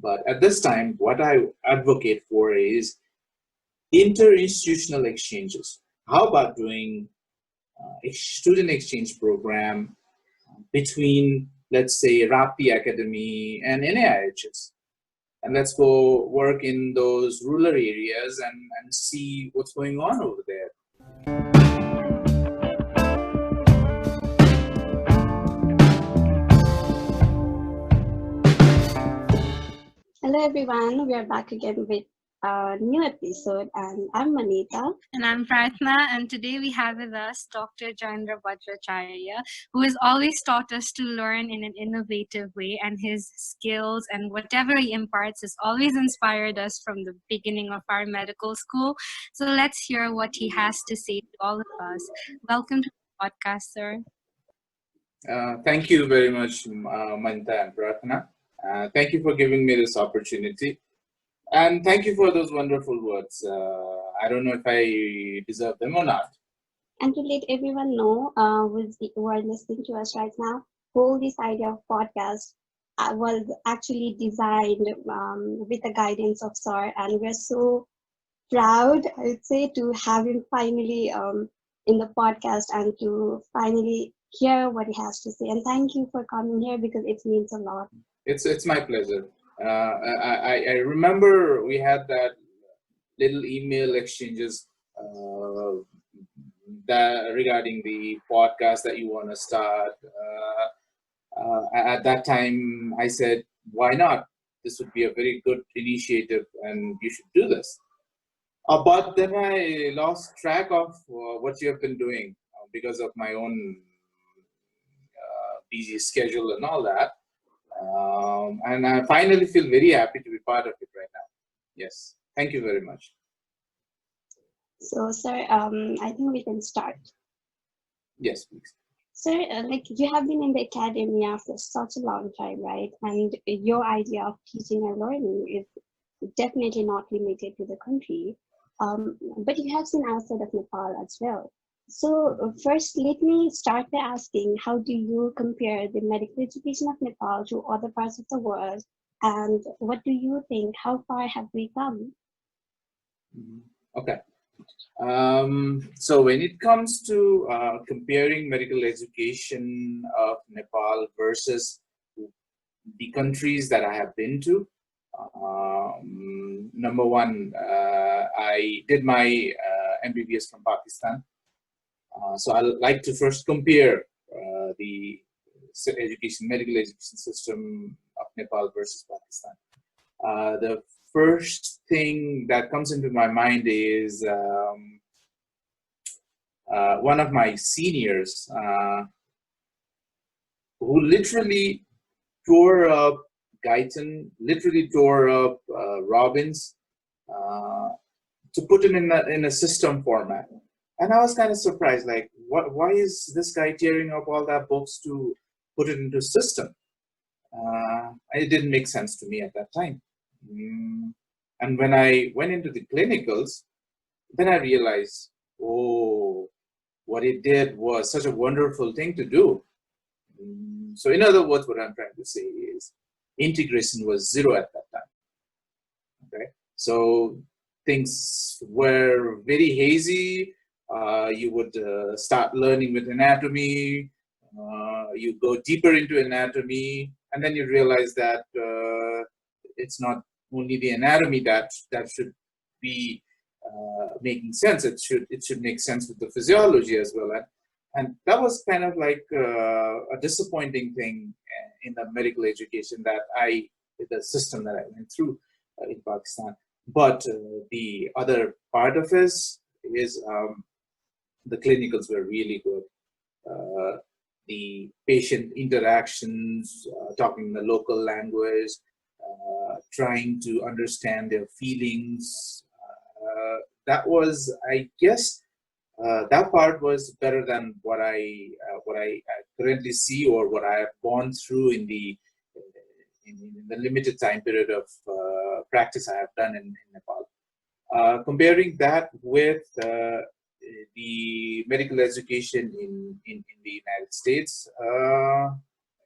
But at this time, what I advocate for is interinstitutional exchanges. How about doing a student exchange program between, let's say, Rapti Academy and NAIHS? And let's go work in those rural areas and see what's going on over there. Hello everyone, we are back again with a new episode and I'm Manita. And I'm Pratna, and today we have with us Dr. Jayendra Bhattacharya, who has always taught us to learn in an innovative way, and his skills and whatever he imparts has always inspired us from the beginning of our medical school. So let's hear what he has to say to all of us. Welcome to the podcast, sir. Thank you very much, Manita and Pratna. Thank you for giving me this opportunity. And thank you for those wonderful words. I don't know if I deserve them or not. And to let everyone know who are listening to us right now, whole this idea of podcast was actually designed with the guidance of Sir, and we're so proud, I would say, to have him finally in the podcast and to finally hear what he has to say. And thank you for coming here because it means a lot. It's my pleasure. I remember we had that little email exchanges that regarding the podcast that you want to start. At that time, I said, "Why not? This would be a very good initiative, and you should do this." But then I lost track of what you have been doing because of my own busy schedule and all that. And I finally feel very happy to be part of it right now. Yes, thank you very much. So, sir, I think we can start. Yes, please. Sir, like you have been in the academia for such a long time, right? And your idea of teaching and learning is definitely not limited to the country. But you have seen outside of Nepal as well. So first, let me start by asking, how do you compare the medical education of Nepal to other parts of the world? And what do you think? How far have we come? Okay. So when it comes to comparing medical education of Nepal versus the countries that I have been to, number one, I did my MBBS from Pakistan. So I'd like to first compare the medical education system of Nepal versus Pakistan. The first thing that comes into my mind is one of my seniors who literally tore up Guyton, literally tore up Robbins to put it in a system format. And I was kind of surprised, like, why is this guy tearing up all that books to put it into system? It didn't make sense to me at that time. And when I went into the clinicals, then I realized, oh, what it did was such a wonderful thing to do. So in other words, what I'm trying to say is integration was zero at that time. Okay, so things were very hazy. You would start learning with anatomy. You go deeper into anatomy, and then you realize that it's not only the anatomy that should be making sense. It should make sense with the physiology as well. And that was kind of like a disappointing thing in the medical education the system that I went through in Pakistan. But the other part of it is the clinicals were really good. The patient interactions, talking the local language, trying to understand their feelings. That was, I guess, that part was better than what I currently see or what I have gone through in the limited time period of practice I have done in Nepal. Comparing that with the medical education in the United States,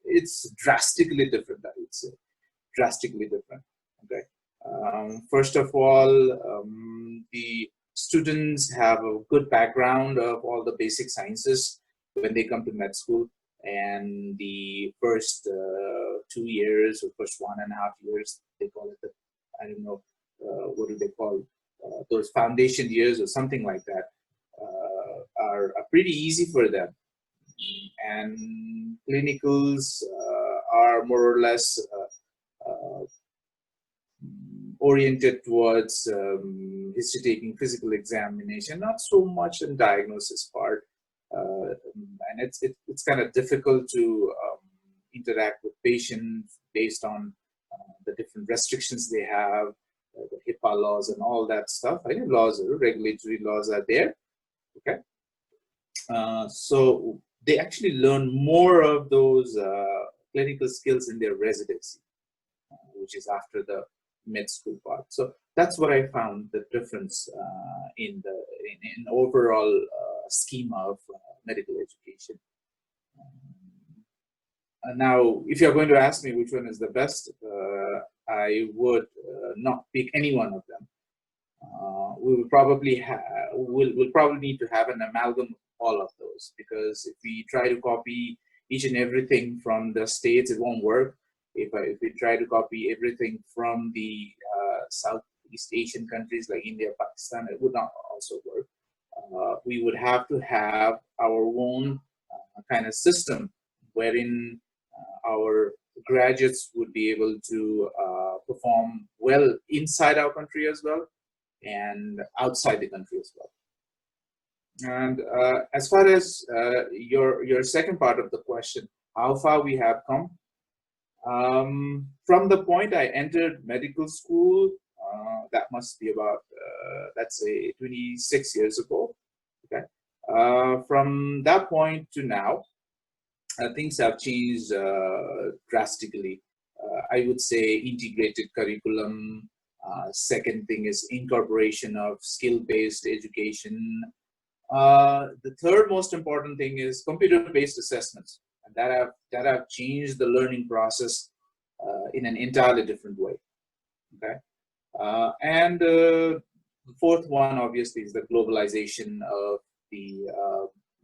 it's drastically different, I would say. Drastically different. First of all, the students have a good background of all the basic sciences when they come to med school, and the first 2 years or first 1.5 years, they call it the, I don't know, what do they call those foundation years or something like that, are pretty easy for them. And clinicals are more or less oriented towards history taking, physical examination, not so much in diagnosis part. And it's kind of difficult to interact with patients based on the different restrictions they have, the HIPAA laws and all that stuff. I think laws, regulatory laws are there. Okay. So they actually learn more of those clinical skills in their residency, which is after the med school part. So that's what I found the difference in the in overall schema of medical education. Now, if you're going to ask me which one is the best, I would not pick any one of them. We will probably we'll probably need to have an amalgam of all of those, because if we try to copy each and everything from the States, it won't work. If we try to copy everything from the Southeast Asian countries like India, Pakistan, it would not also work. We would have to have our own kind of system wherein our graduates would be able to perform well inside our country as well and outside the country as well. And as far as your second part of the question, how far we have come, from the point I entered medical school, that must be about, let's say 26 years ago. Okay. From that point to now, things have changed drastically. I would say integrated curriculum. Second thing is incorporation of skill-based education. The third most important thing is computer-based assessments, and that have changed the learning process in an entirely different way. Okay, and the fourth one obviously is the globalization of the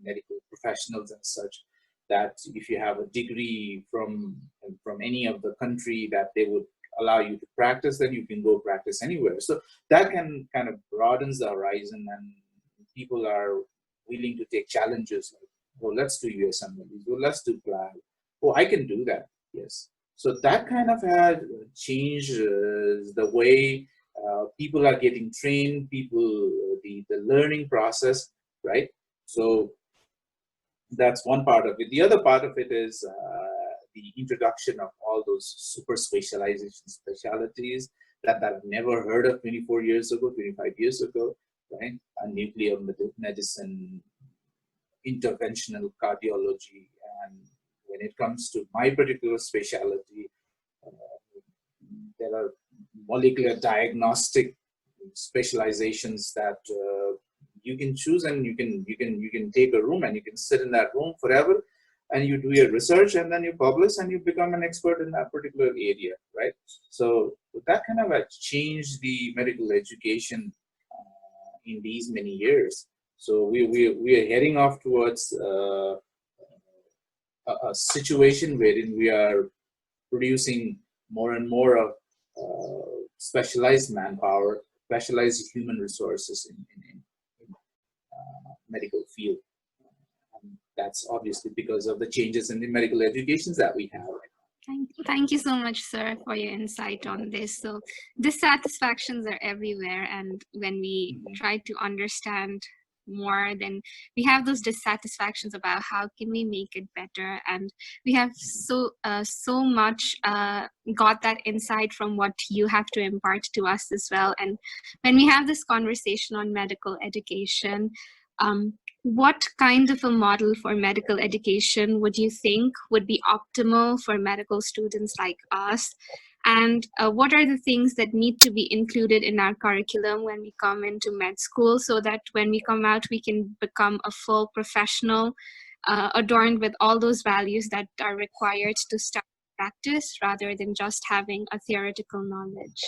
medical professionals and such. That if you have a degree from any of the country that they would allow you to practice, then you can go practice anywhere. So that can kind of broadens the horizon, and people are willing to take challenges like, oh, let's do USMLE, oh, let's do PLAB. Oh, I can do that. Yes. So that kind of had changed the way people are getting trained, the learning process, right? So that's one part of it. The other part of it is the introduction of all those super specialization specialties that I've never heard of 24 years ago, 25 years ago, right? Nuclear medicine, interventional cardiology, and when it comes to my particular specialty, there are molecular diagnostic specializations that you can choose, and you can take a room and you can sit in that room forever, and you do your research and then you publish and you become an expert in that particular area, right? So that kind of changed the medical education in these many years. So we are heading off towards a situation wherein we are producing more and more of specialized manpower, specialized human resources in medical field. That's obviously because of the changes in the medical educations that we have. Thank you so much, sir, for your insight on this. So dissatisfactions are everywhere, and when we try to understand more, then we have those dissatisfactions about how can we make it better, and we have so much got that insight from what you have to impart to us as well. And when we have this conversation on medical education, what kind of a model for medical education would you think would be optimal for medical students like us? And what are the things that need to be included in our curriculum when we come into med school, so that when we come out, we can become a full professional, adorned with all those values that are required to start practice, rather than just having a theoretical knowledge?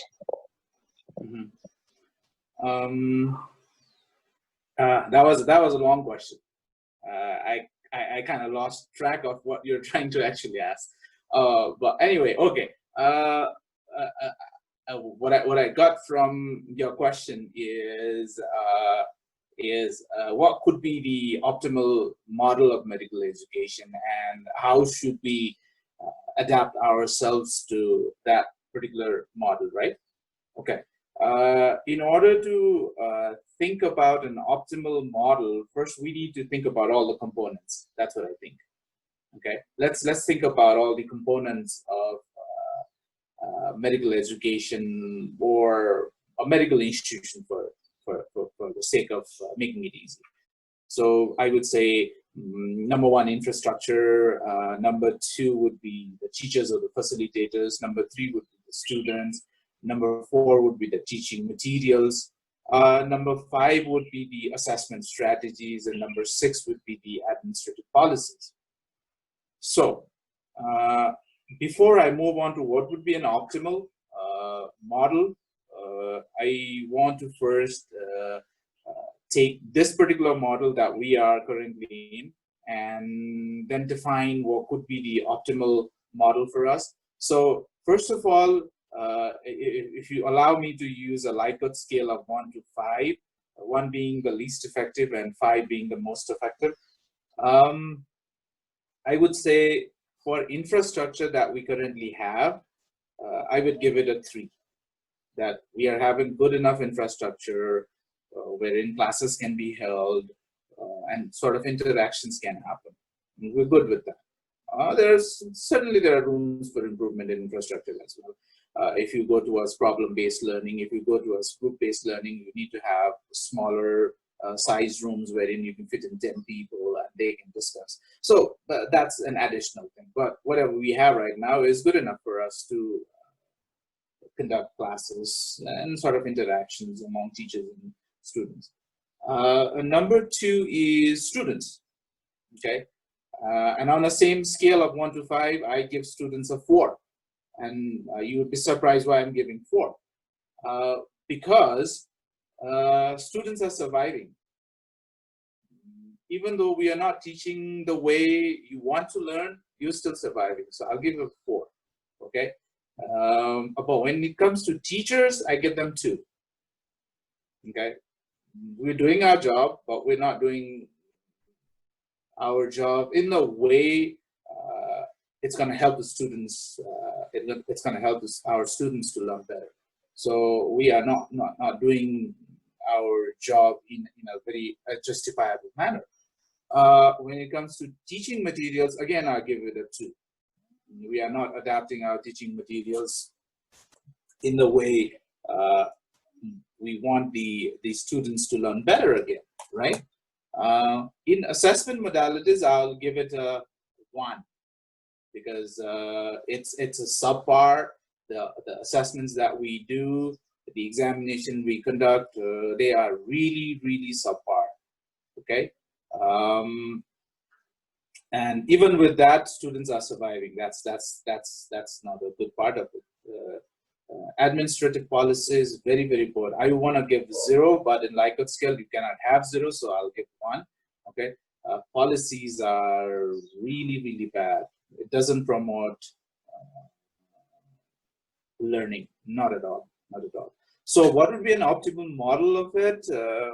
That was a long question. I kind of lost track of what you're trying to actually ask. But anyway, okay. What I got from your question is what could be the optimal model of medical education, and how should we adapt ourselves to that particular model, right? Okay. In order to think about an optimal model, first we need to think about all the components. That's what I think. Okay. Let's think about all the components of medical education, or a medical institution, for the sake of making it easy. So I would say, number one, infrastructure. Number two would be the teachers or the facilitators. Number three would be the students. Number four would be the teaching materials. Number five would be the assessment strategies. And number six would be the administrative policies. So before I move on to what would be an optimal model, I want to first take this particular model that we are currently in, and then define what could be the optimal model for us. So first of all, if you allow me to use a Likert scale of 1 to 5, 1 being the least effective and 5 being the most effective, I would say for infrastructure that we currently have, I would give it a 3. That we are having good enough infrastructure wherein classes can be held and sort of interactions can happen. We're good with that. Certainly there are rooms for improvement in infrastructure as well. If you go towards problem-based learning, if you go towards group-based learning, you need to have smaller size rooms wherein you can fit in 10 people and they can discuss. So that's an additional thing. But whatever we have right now is good enough for us to conduct classes and sort of interactions among teachers and students. Number 2 is students. Okay. And on the same scale of 1 to 5, I give students a 4. And you would be surprised why I'm giving 4. Because students are surviving. Even though we are not teaching the way you want to learn, you're still surviving. So I'll give a 4. Okay. But when it comes to teachers, I give them 2. Okay. We're doing our job, but we're not doing our job in the way it's going to help the students. It's going to help our students to learn better. So we are not doing our job in a very justifiable manner. When it comes to teaching materials, again, I'll give it a 2. We are not adapting our teaching materials in the way we want the students to learn better again, right? In assessment modalities, I'll give it a 1 because it's a subpar. The assessments that we do, the examination we conduct, they are really, really subpar. Okay. And even with that, students are surviving. That's not a good part of it. Administrative policy is very, very poor. I want to give 0, but in Likert scale, you cannot have 0, so I'll give 1. Okay. Policies are really, really bad. It doesn't promote learning. Not at all. Not at all. So what would be an optimal model of it?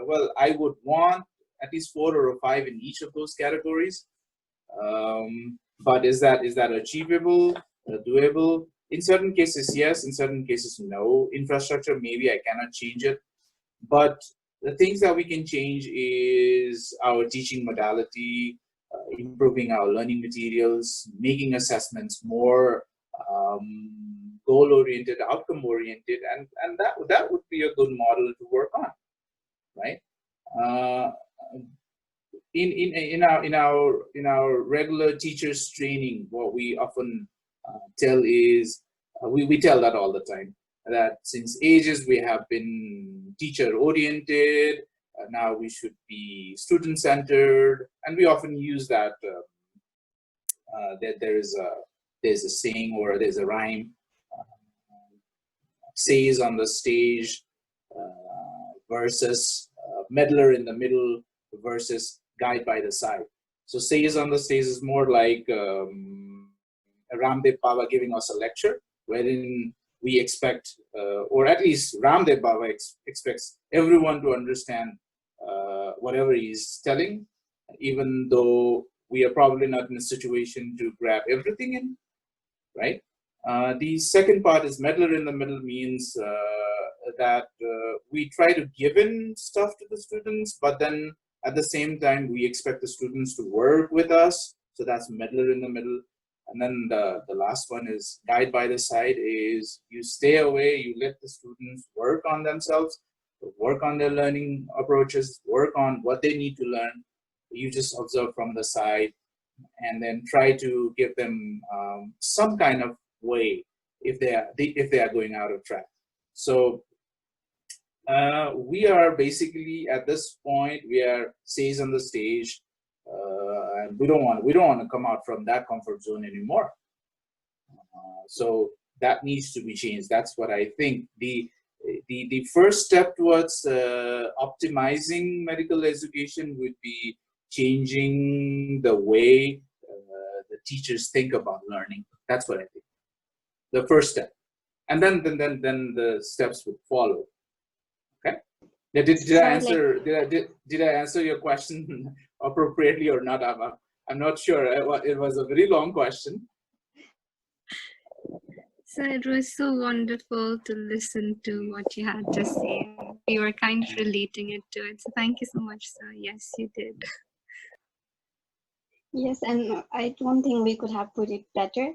Well, I would want at least 4 or 5 in each of those categories. But is that achievable, doable? In certain cases, yes. In certain cases, no. Infrastructure, maybe I cannot change it. But the things that we can change is our teaching modality, improving our learning materials, making assessments more goal-oriented, outcome-oriented, and that would be a good model to work on, right? In our regular teachers training, what we often tell is we tell that all the time, that since ages we have been teacher oriented, now we should be student centered, and we often use that that there's a saying or there's a rhyme, says on the stage versus meddler in the middle versus guide by the side. So sage on the stage is more like Ramdev Baba giving us a lecture, wherein we expect, or at least Ramdev Baba expects everyone to understand whatever he's telling, even though we are probably not in a situation to grab everything in, right? The second part is meddler in the middle means that we try to give in stuff to the students, but then at the same time, we expect the students to work with us. So that's meddler in the middle. And then the last one is guide by the side, is you stay away, you let the students work on themselves, work on their learning approaches, work on what they need to learn. You just observe from the side and then try to give them some kind of way if they are going out of track. So we are basically at this point, we are sage on the stage, and we don't want to come out from that comfort zone anymore. So that needs to be changed. That's what I think. The first step towards optimizing medical education would be changing the way the teachers think about learning. That's what I think. The first step, and then the steps would follow. Okay. Now, did I answer? Did I answer your question appropriately or not? I'm not sure. It was a very long question. So it was so wonderful to listen to what you had to say. You were kind of relating it to it. So thank you so much, sir. Yes, you did. Yes, and I don't think we could have put it better.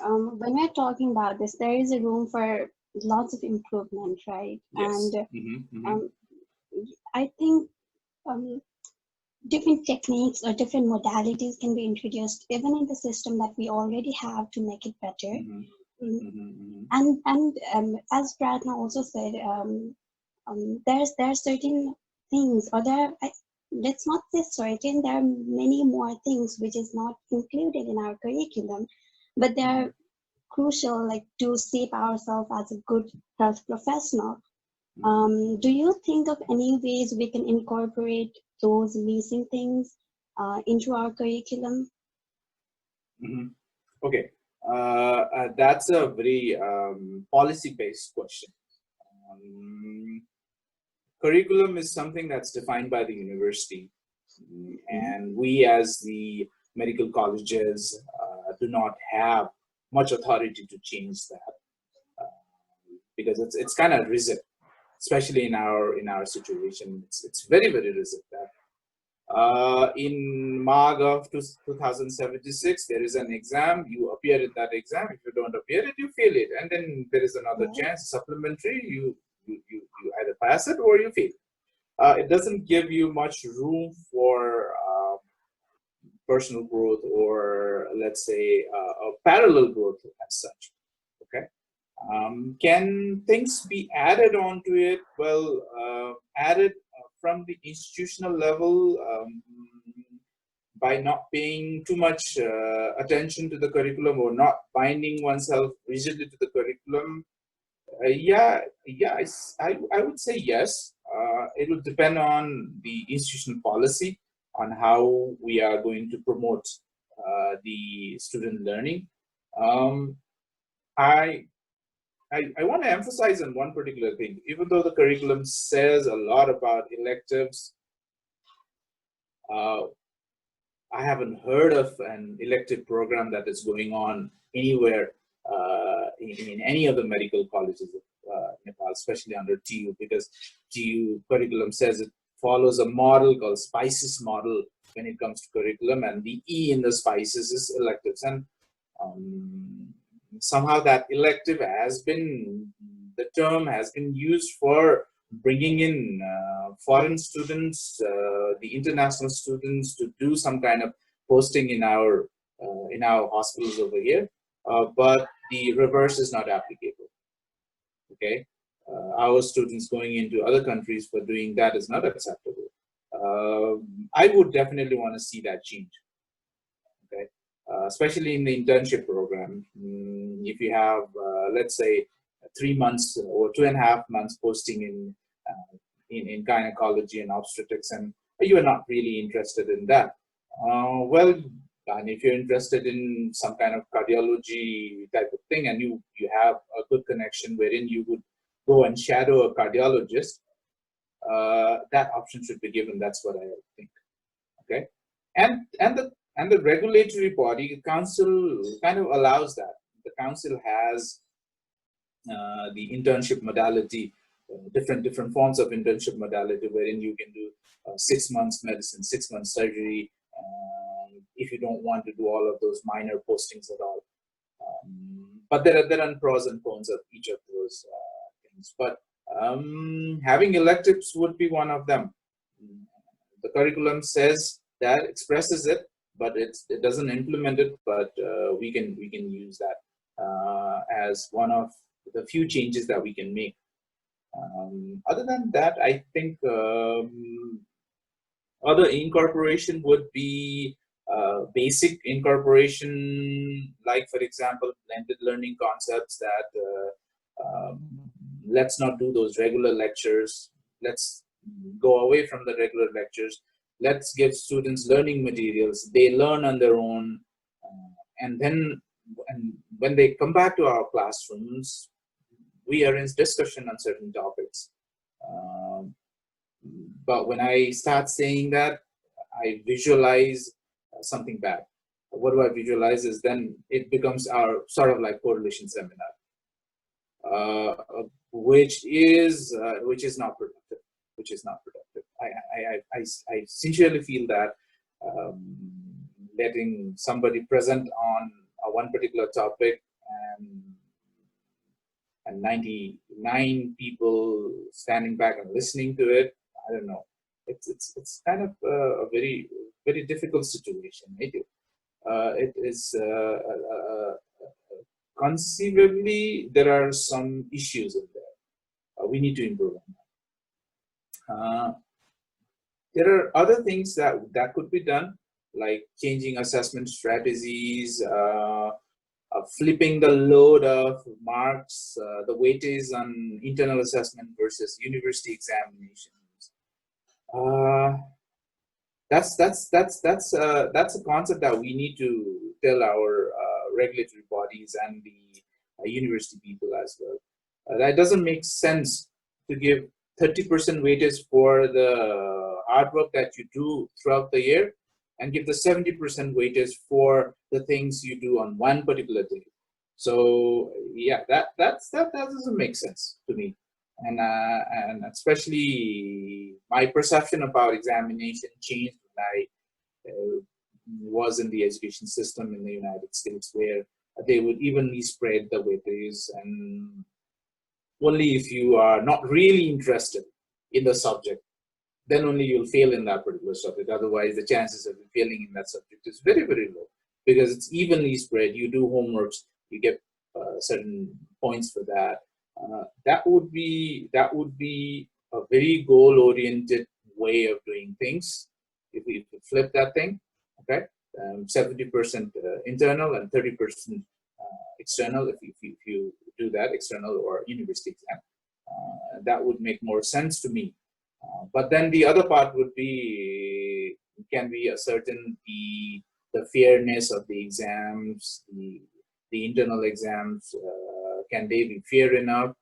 When we're talking about this, there is a room for lots of improvement, right? Yes. And I think different techniques or different modalities can be introduced even in the system that we already have to make it better. And as Pratna also said, there are certain things, or let's not say certain, there are many more things which is not included in our curriculum, but they are crucial, like to shape ourselves as a good health professional. Do you think of any ways we can incorporate those missing things into our curriculum? Okay, that's a very policy-based question. Curriculum is something that's defined by the university, and we as the medical colleges do not have much authority to change that, because it's kind of rigid, especially in our situation. It's very, very rigid. In MAGA 2076, there is an exam. You appear in that exam. If you don't appear it, you fail it, and then there is another chance, supplementary. You either pass it or you fail. It doesn't give you much room for personal growth, or let's say a parallel growth as such. Okay. Can things be added onto it? Well, added from the institutional level, by not paying too much attention to the curriculum, or not binding oneself rigidly to the curriculum. I would say yes. It would depend on the institutional policy on how we are going to promote the student learning. I want to emphasize on one particular thing. Even though the curriculum says a lot about electives, I haven't heard of an elective program that is going on anywhere in any of the medical colleges of Nepal, especially under TU, because TU curriculum says it follows a model called SPICES model when it comes to curriculum, and the E in the SPICES is electives. And somehow that elective has been, the term has been used for bringing in foreign students, the international students, to do some kind of posting in our hospitals over here, but the reverse is not applicable. Okay, our students going into other countries for doing that is not acceptable. I would definitely want to see that change. Okay, especially in the internship program. If you have, let's say, 3 months or 2.5 months posting in in gynecology and obstetrics, and you are not really interested in that. Well, and if you're interested in some kind of cardiology type of thing, and you have a good connection wherein you would go and shadow a cardiologist, that option should be given. That's what I think. Okay, and the regulatory body, the council, kind of allows that. The council has the internship modality, different forms of internship modality, wherein you can do 6 months medicine, 6 months surgery, if you don't want to do all of those minor postings at all. But there are pros and cons of each of those things. But having electives would be one of them. The curriculum says that, expresses it, but it doesn't implement it. But we can use that as one of the few changes that we can make. Other than that, I think other incorporation would be basic incorporation, like, for example, blended learning concepts that let's not do those regular lectures. Let's go away from the regular lectures. Let's give students learning materials. They learn on their own. And then when they come back to our classrooms, we arrange discussion on certain topics. But when I start saying that, I visualize something bad. What do I visualize is then it becomes our sort of like correlation seminar, which is not productive. Which is not productive. I sincerely feel that letting somebody present on one particular topic and 99 people standing back and listening to it, I don't know. It's kind of a very, very difficult situation. It is conceivably there are some issues in there. We need to improve on that. There are other things that could be done, like changing assessment strategies, flipping the load of marks, the weightage on internal assessment versus university examinations. That's a concept that we need to tell our regulatory bodies and the university people as well. That doesn't make sense to give 30% weightage for the hard work that you do throughout the year and give the 70% weightage for the things you do on one particular day. So yeah, that doesn't make sense to me. And especially my perception about examination changed when I was in the education system in the United States, where they would evenly spread the weightage, and only if you are not really interested in the subject, then only you'll fail in that particular subject. Otherwise, the chances of you failing in that subject is very, very low, because it's evenly spread. You do homeworks, you get certain points for that. That would be a very goal-oriented way of doing things. If we flip that thing, okay, 70% internal and 30% external. If you do that, external or university exam, that would make more sense to me. But then the other part would be, can we ascertain the fairness of the exams, the internal exams? Can they be fair enough?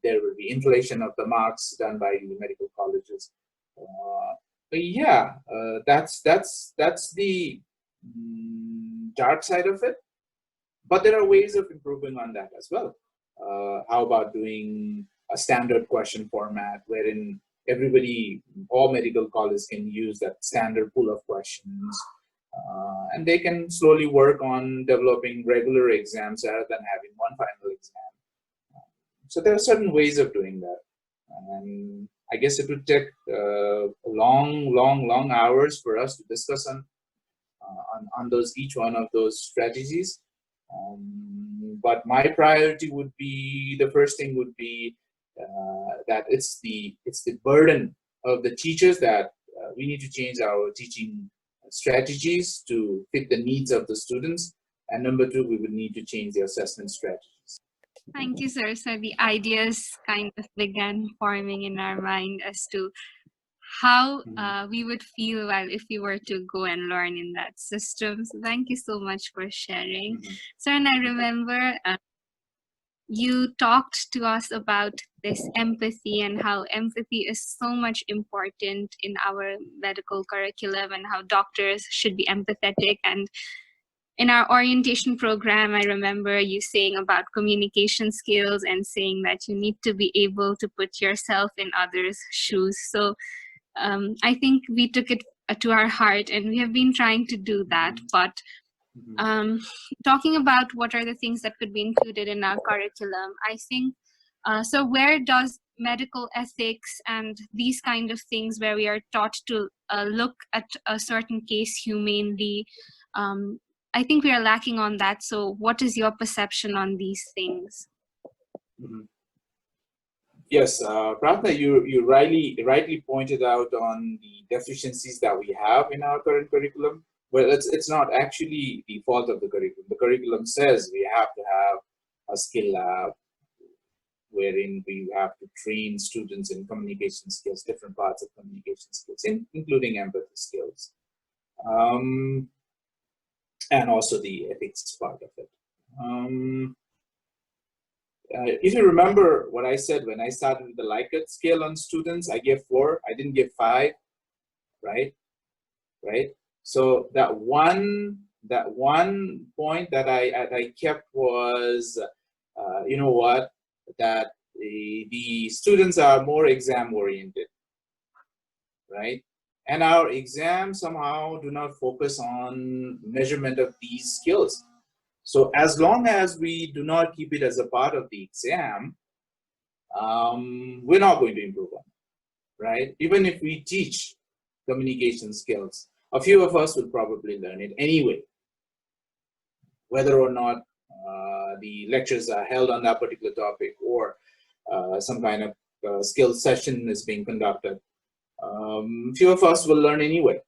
There will be inflation of the marks done by the medical colleges. But yeah, that's the dark side of it. But there are ways of improving on that as well. How about doing a standard question format wherein all medical colleges can use that standard pool of questions, and they can slowly work on developing regular exams rather than having one final exam. So there are certain ways of doing that. And I guess it would take long hours for us to discuss on each one of those strategies. But my priority would be, the first thing would be that it's the burden of the teachers, that we need to change our teaching strategies to fit the needs of the students. And number two, we would need to change the assessment strategies. Thank you, sir. So the ideas kind of began forming in our mind as to how we would feel while if we were to go and learn in that system. So thank you so much for sharing. Sir, and I remember you talked to us about this empathy and how empathy is so much important in our medical curriculum and how doctors should be empathetic. And in our orientation program, I remember you saying about communication skills and saying that you need to be able to put yourself in others' shoes. So I think we took it to our heart and we have been trying to do that. But talking about what are the things that could be included in our curriculum, I think, so where does medical ethics and these kind of things where we are taught to look at a certain case humanely, I think we are lacking on that. So what is your perception on these things? Yes, Pratna, you rightly pointed out on the deficiencies that we have in our current curriculum. Well, it's not actually the fault of the curriculum. The curriculum says we have to have a skill lab wherein we have to train students in communication skills, different parts of communication skills, including empathy skills, and also the ethics part of it. If you remember what I said when I started with the Likert scale on students, I gave 4. I didn't give 5, right? So that one point that I kept was, you know what, that the students are more exam oriented, right? And our exams somehow do not focus on measurement of these skills. So as long as we do not keep it as a part of the exam, we're not going to improve on it, right? Even if we teach communication skills, a few of us will probably learn it anyway, whether or not the lectures are held on that particular topic or some kind of skill session is being conducted. Few of us will learn anyway,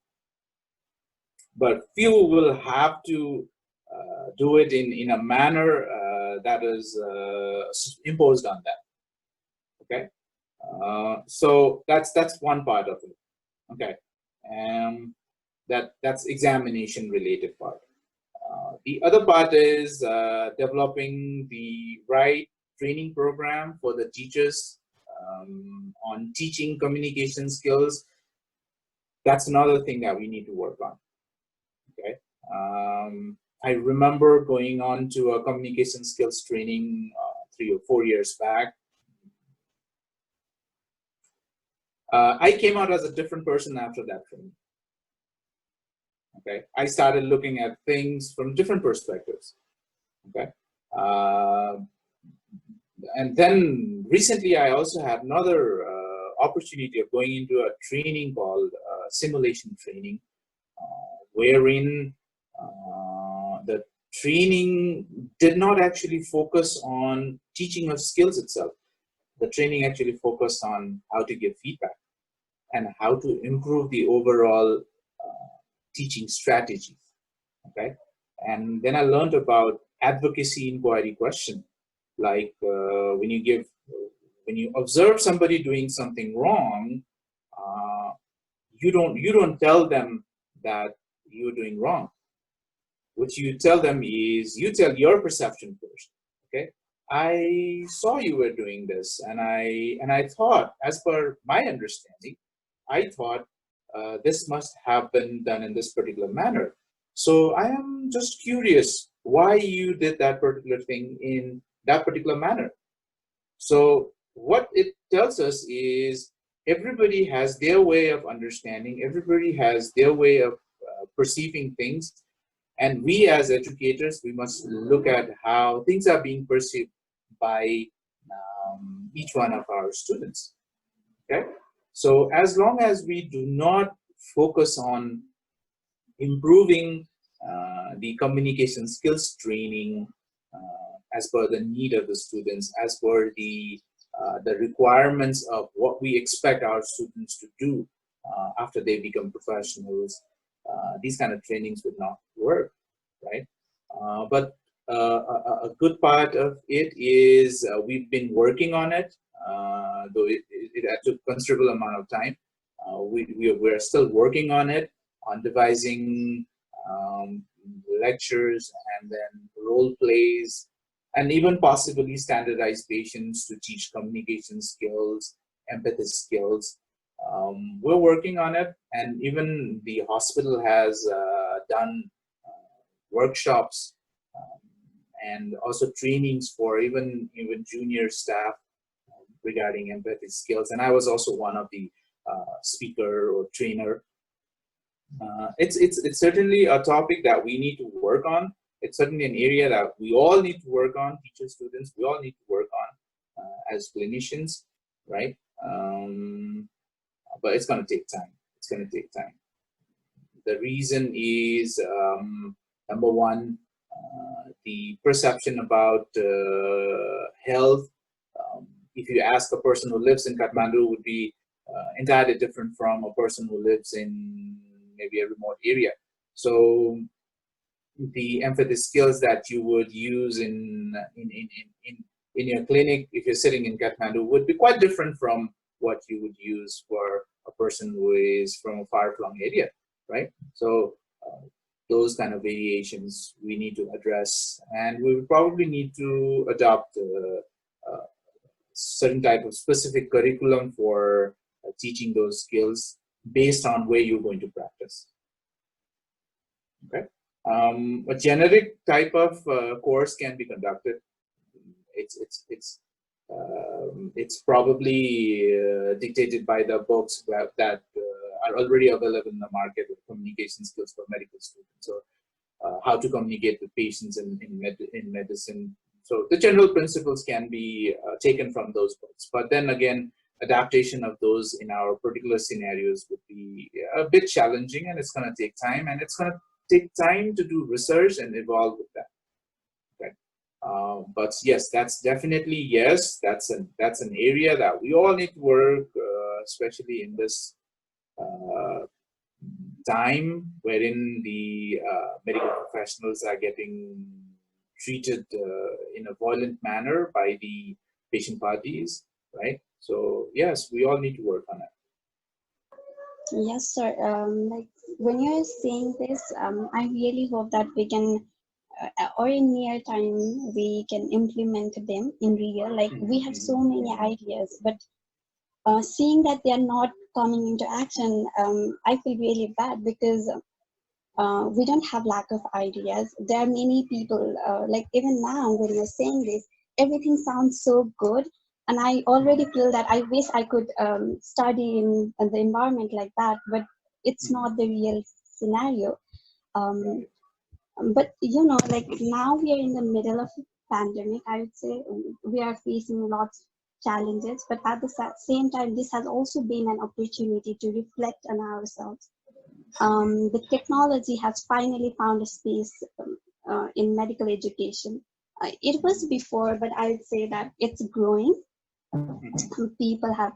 but few will have to do it in a manner that is imposed on them. Okay, so that's one part of it. Okay, that's examination related part. The other part is developing the right training program for the teachers on teaching communication skills. That's another thing that we need to work on. Okay. I remember going on to a communication skills training 3 or 4 years back. I came out as a different person after that training. Okay, I started looking at things from different perspectives. Okay, and then recently I also had another opportunity of going into a training called simulation training, wherein the training did not actually focus on teaching of skills itself. The training actually focused on how to give feedback and how to improve the overall teaching strategies. Okay, and then I learned about advocacy inquiry question, like when you observe somebody doing something wrong, you don't tell them that you're doing wrong. What you tell them is you tell your perception first. Okay, I saw you were doing this, and I thought, as per my understanding, I thought this must have been done in this particular manner. So I am just curious why you did that particular thing in that particular manner. So what it tells us is everybody has their way of understanding, everybody has their way of perceiving things, and we as educators, we must look at how things are being perceived by each one of our students. Okay, so as long as we do not focus on improving the communication skills training as per the need of the students, as per the requirements of what we expect our students to do after they become professionals, these kind of trainings would not work, right? But a good part of it is we've been working on it, though it took considerable amount of time. We're still working on it, on devising lectures and then role plays, and even possibly standardized patients to teach communication skills, empathy skills. We're working on it, and even the hospital has done workshops and also trainings for even junior staff regarding empathy skills. And I was also one of the speaker or trainer. It's certainly a topic that we need to work on. It's certainly an area that we all need to work on, teachers, students, we all need to work on as clinicians, right? But it's going to take time. It's going to take time. The reason is, number one, the perception about health. If you ask a person who lives in Kathmandu, would be entirely different from a person who lives in maybe a remote area. So the empathy skills that you would use in your clinic, if you're sitting in Kathmandu, would be quite different from what you would use for a person who is from a far-flung area, right? So those kind of variations we need to address, and we would probably need to adopt certain type of specific curriculum for teaching those skills based on where you're going to practice. Okay, a generic type of course can be conducted. It's probably dictated by the books that are already available in the market with communication skills for medical students. So how to communicate with patients in medicine. So the general principles can be taken from those books, but then again, adaptation of those in our particular scenarios would be a bit challenging, and it's going to take time, and it's going to take time to do research and evolve with that. Okay. But yes, that's definitely, yes, that's an area that we all need to work, especially in this time wherein the medical professionals are getting treated in a violent manner by the patient parties, right? So yes, we all need to work on it. Yes, sir. Like when you're saying this, I really hope that we can, or in near time, we can implement them in real. Like we have so many ideas, but seeing that they are not coming into action, I feel really bad because we don't have lack of ideas. There are many people, like even now when you're saying this, everything sounds so good. And I already feel that I wish I could study in the environment like that, but it's not the real scenario. But you know, like now we are in the middle of a pandemic, I would say we are facing lots of challenges, but at the same time, this has also been an opportunity to reflect on ourselves. The technology has finally found a space in medical education. It was before, but I would say that it's growing. People have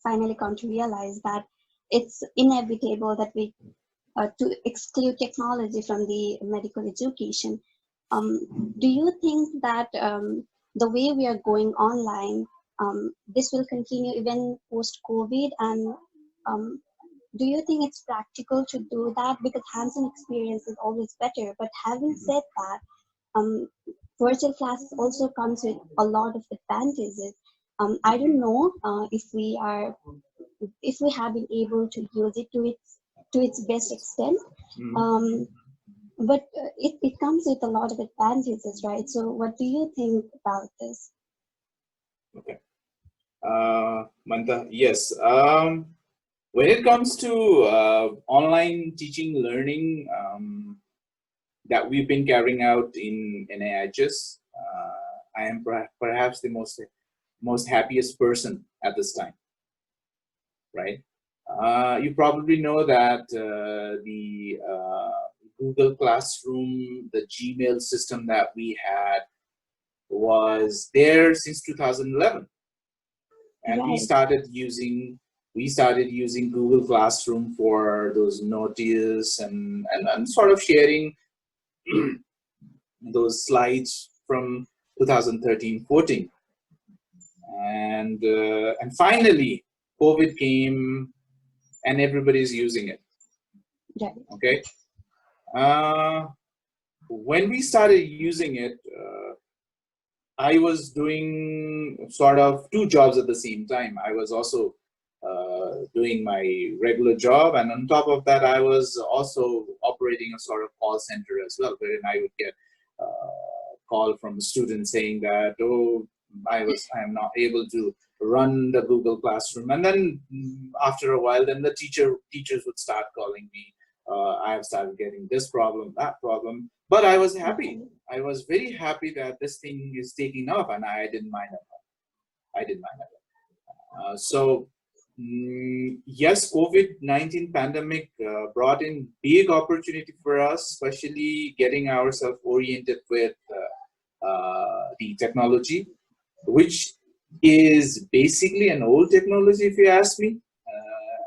finally come to realize that it's inevitable that we to exclude technology from the medical education. Do you think that the way we are going online, this will continue even post-COVID? And do you think it's practical to do that? Because hands-on experience is always better. But having said that, virtual classes also comes with a lot of advantages. I don't know if we have been able to use it to its best extent. But it comes with a lot of advantages, right? So what do you think about this? Okay. Mantha, yes. When it comes to online teaching, learning that we've been carrying out in NIHS, I am perhaps the most happiest person at this time, right? You probably know that the Google Classroom, the Gmail system that we had was there since 2011. And Right. we started using Google Classroom for those notices and sort of sharing those slides from 2013-14. And finally, COVID came and everybody's using it. Right. Okay. When we started using it, I was doing sort of two jobs at the same time. I was also doing my regular job, and on top of that, I was also operating a sort of call center as well, wherein I would get a call from a student saying that, oh, I am not able to run the Google Classroom, and then after a while, then the teachers would start calling me. I have started getting this problem, that problem, but I was happy. I was very happy that this thing is taking off, and I didn't mind it. I didn't mind it. So yes, COVID-19 pandemic brought in big opportunity for us, especially getting ourselves oriented with the technology, which is basically an old technology, if you ask me.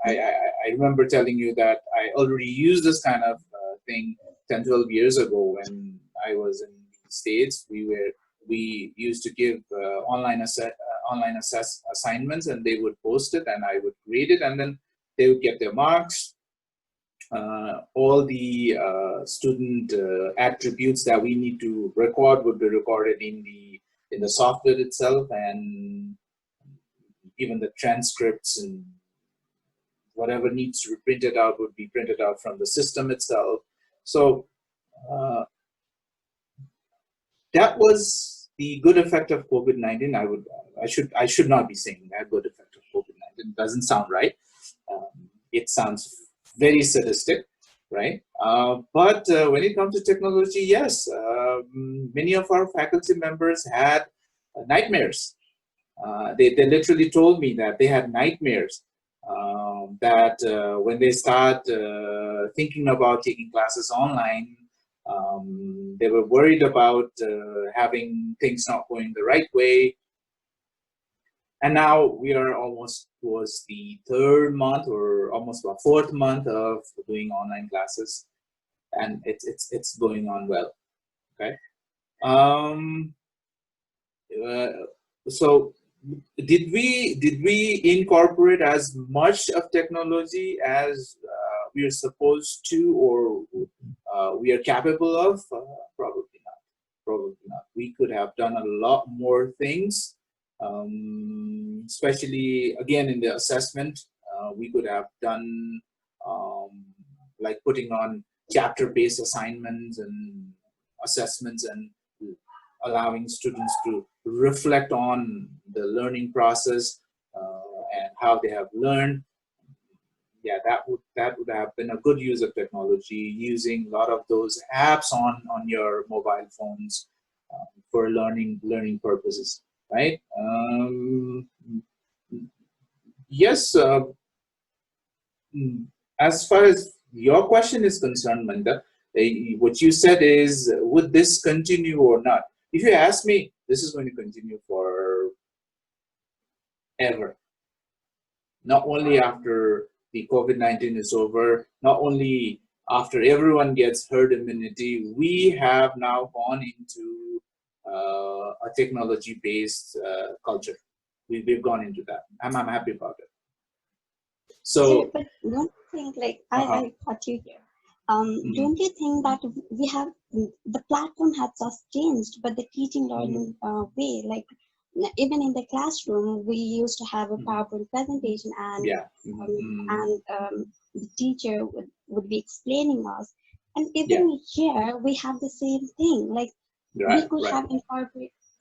I remember telling you that I already used this kind of thing 10, 12 years ago when I was in the States. We used to give online assignments, and they would post it, and I would grade it, and then they would get their marks. All the student attributes that we need to record would be recorded in the software itself, and even the transcripts and whatever needs to be printed out would be printed out from the system itself. So that was the good effect of COVID-19. I should not be saying that good effect of COVID-19. It doesn't sound right. It sounds very sadistic, right? But when it comes to technology, yes, many of our faculty members had nightmares. They literally told me that they had nightmares, that when they start thinking about taking classes online, they were worried about having things not going the right way. And now we are almost towards the third month, or almost a fourth month of doing online classes, and it's going on well. Okay. So did we incorporate as much of technology as we are supposed to, or we are capable of? Probably not. Probably not. We could have done a lot more things, especially again in the assessment. We could have done like putting on chapter-based assignments and assessments, and allowing students to reflect on the learning process and how they have learned. Yeah, that would have been a good use of technology, using a lot of those apps on your mobile phones for learning purposes, right? Yes. As far as your question is concerned, Manda, what you said is, would this continue or not? If you ask me, this is going to continue for ever. Not only after the COVID-19 is over, not only after everyone gets herd immunity, we have now gone into a technology-based culture. We've gone into that. I'm happy about it. So, but don't you think, like, I got you here. Don't you think that we have, the platform has just changed, but the teaching learning way, like even in the classroom, we used to have a PowerPoint presentation, and the teacher would be explaining us, and even here we have the same thing. Like we could have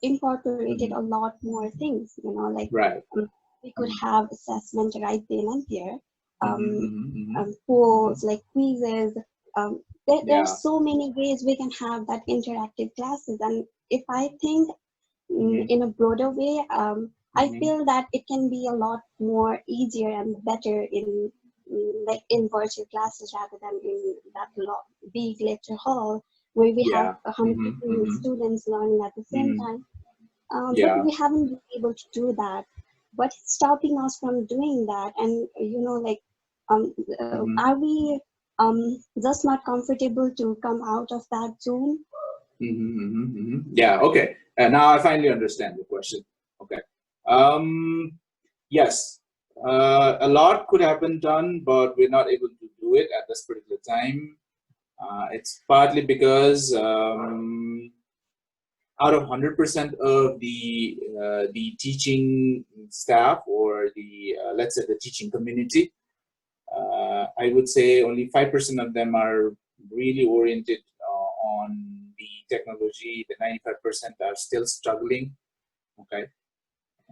incorporated a lot more things, like we could have assessment right then and there, polls, like quizzes. There are so many ways we can have that interactive classes, and if I think in a broader way, I feel that it can be a lot more easier and better in virtual classes rather than in that big lecture hall where we have 100 students learning at the same time. But we haven't been able to do that. What's stopping us from doing that? And are we just not comfortable to come out of that zone? Yeah, okay. Now I finally understand the question. Okay. Yes, a lot could have been done, but we're not able to do it at this particular time. It's partly because out of 100% of the teaching staff, or the let's say the teaching community, I would say only 5% of them are really oriented on the technology. The 95% are still struggling. Okay,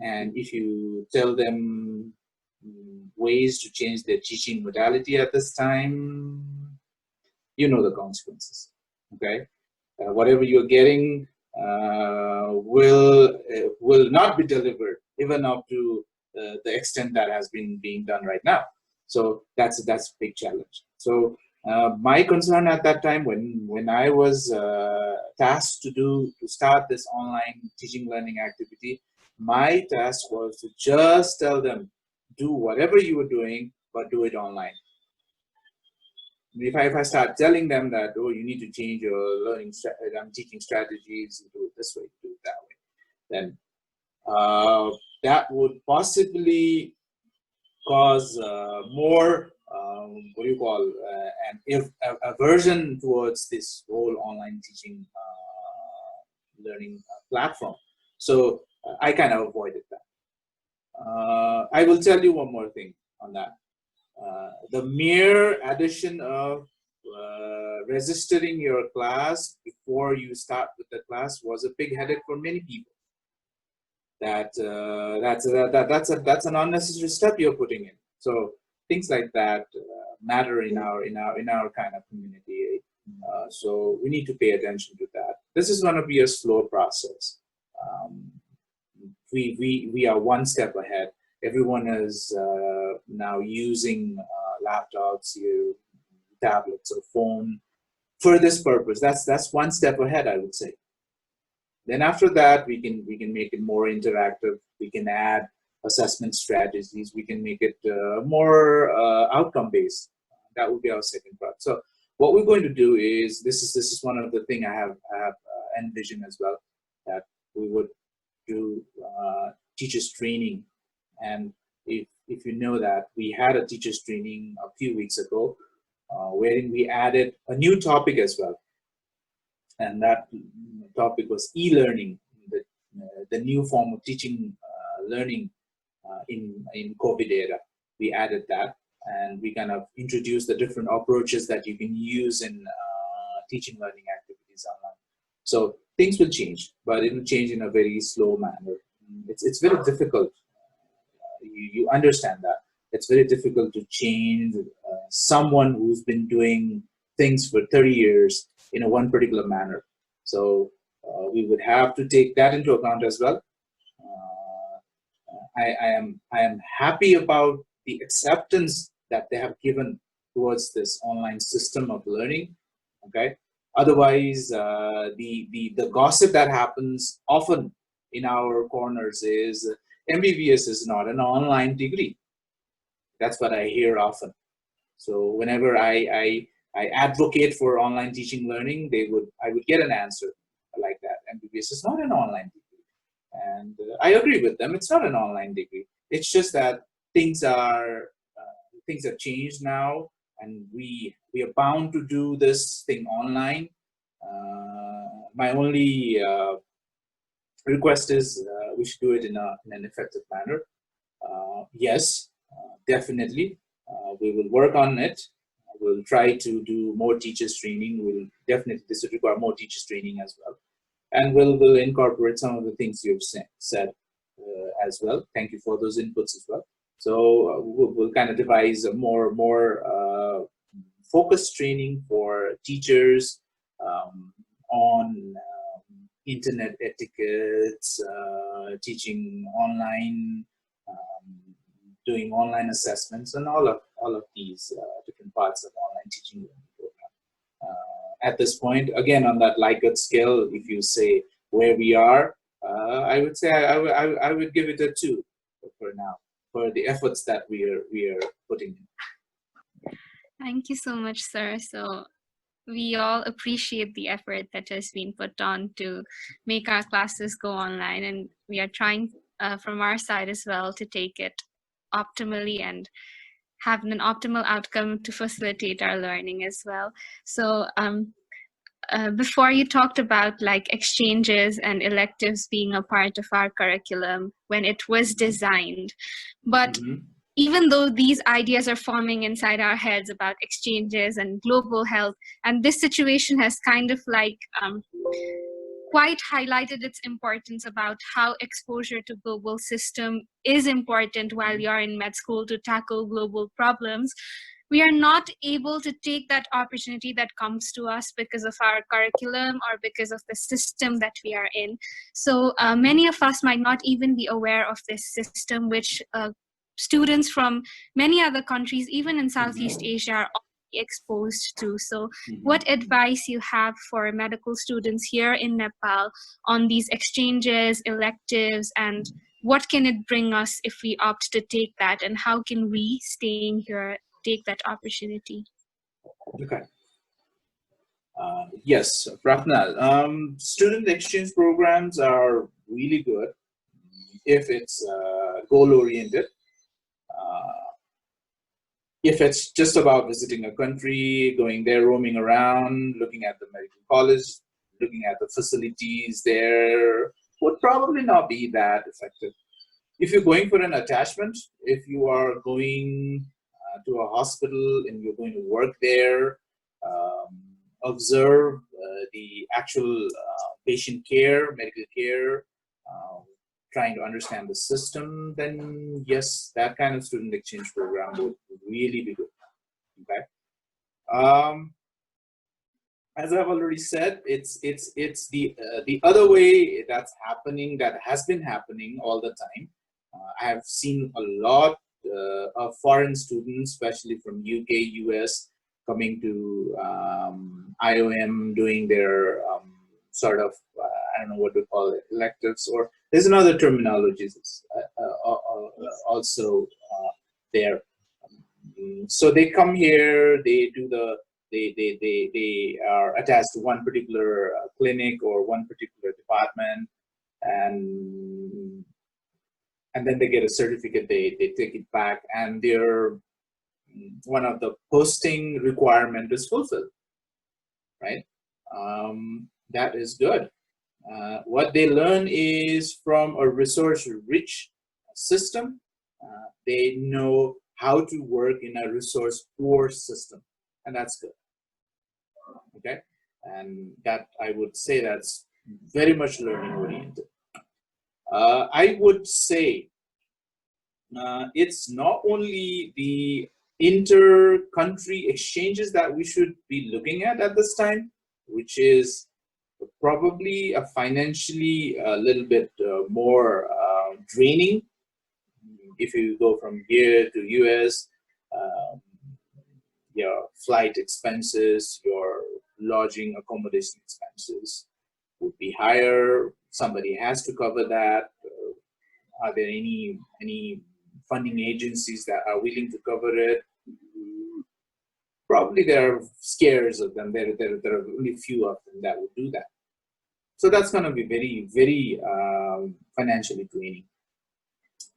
and if you tell them ways to change their teaching modality at this time, you know the consequences. Okay, whatever you're getting will not be delivered even up to the extent that has been being done right now. So that's a big challenge. So my concern at that time, when I was tasked to start this online teaching learning activity, my task was to just tell them, do whatever you were doing, but do it online. If I start telling them that, oh, you need to change your teaching strategies, do it this way, do it that way, then that would possibly cause more, what do you call, an aversion towards this whole online teaching learning platform. So I kind of avoided that. I will tell you one more thing on that. The mere addition of registering your class before you start with the class was a big headache for many people. That's an unnecessary step you're putting in. So things like that matter in our kind of community. So we need to pay attention to that. This is going to be a slow process. We are one step ahead. Everyone is now using laptops, tablets, or phone for this purpose. That's one step ahead, I would say. Then after that, we can make it more interactive. We can add assessment strategies. We can make it more outcome based. That would be our second part. So what we're going to do is this is one of the things I have envisioned as well, that we would do teachers training. And if you know that we had a teachers training a few weeks ago, wherein we added a new topic as well, and that topic was e-learning, the new form of teaching learning in COVID era. We added that, and we kind of introduced the different approaches that you can use in teaching learning activities online. So things will change, but it will change in a very slow manner. It's very difficult. You understand that it's very difficult to change someone who's been doing things for 30 years in a one particular manner. So we would have to take that into account as well. I am happy about the acceptance that they have given towards this online system of learning. Okay. Otherwise, the gossip that happens often in our corners is MBBS is not an online degree. That's what I hear often. So whenever I advocate for online teaching learning, I would get an answer like that. MBBS is not an online degree, and I agree with them. It's not an online degree. It's just that things have changed now, and we are bound to do this thing online. My only request is we should do it in an effective manner. Yes, definitely. We will work on it. We'll try to do more teachers training. This will require more teachers training as well. And we'll incorporate some of the things you've said as well. Thank you for those inputs as well. So we'll kind of devise a more focused training for teachers on internet etiquettes, teaching online, doing online assessments, and all of these different parts of online teaching program. At this point, again, on that Likert scale, if you say where we are, I would say I would give it a 2 for now, for the efforts that we are putting in. Thank you so much, sir. So we all appreciate the effort that has been put on to make our classes go online, and we are trying from our side as well to take it optimally and have an optimal outcome to facilitate our learning as well. So before, you talked about like exchanges and electives being a part of our curriculum when it was designed, but even though these ideas are forming inside our heads about exchanges and global health, and this situation has kind of like quite highlighted its importance about how exposure to global system is important while you're in med school to tackle global problems, we are not able to take that opportunity that comes to us because of our curriculum or because of the system that we are in. So many of us might not even be aware of this system, which students from many other countries, even in Southeast Asia, are exposed to. So what advice you have for medical students here in Nepal on these exchanges, electives, and what can it bring us if we opt to take that, and how can we staying here take that opportunity? Okay. Yes, Prafna, student exchange programs are really good if it's goal-oriented. If it's just about visiting a country, going there, roaming around, looking at the medical college, looking at the facilities there, would probably not be that effective. If you're going for an attachment, if you are going to a hospital and you're going to work there, observe the actual patient care, medical care, trying to understand the system, then yes, that kind of student exchange program would really be good. Okay. As I've already said, it's the other way that's happening, that has been happening all the time. I have seen a lot of foreign students, especially from UK, US, coming to IOM, doing their sort of, I don't know what to call it, electives, or there's another terminology also there. So they come here, they do the, they are attached to one particular clinic or one particular department, and then they get a certificate, they take it back, and their one of the posting requirement is fulfilled, right? That is good. What they learn is from a resource-rich system. They know how to work in a resource-poor system, and that's good. Okay, and that, I would say, that's very much learning-oriented. I would say it's not only the inter-country exchanges that we should be looking at this time, which is probably a financially a little bit more draining. If you go from here to US, your flight expenses, your lodging accommodation expenses would be higher. Somebody has to cover that. Are there any funding agencies that are willing to cover it? Probably there are scarce of them. There are only few of them that would do that. So that's going to be very, very financially draining.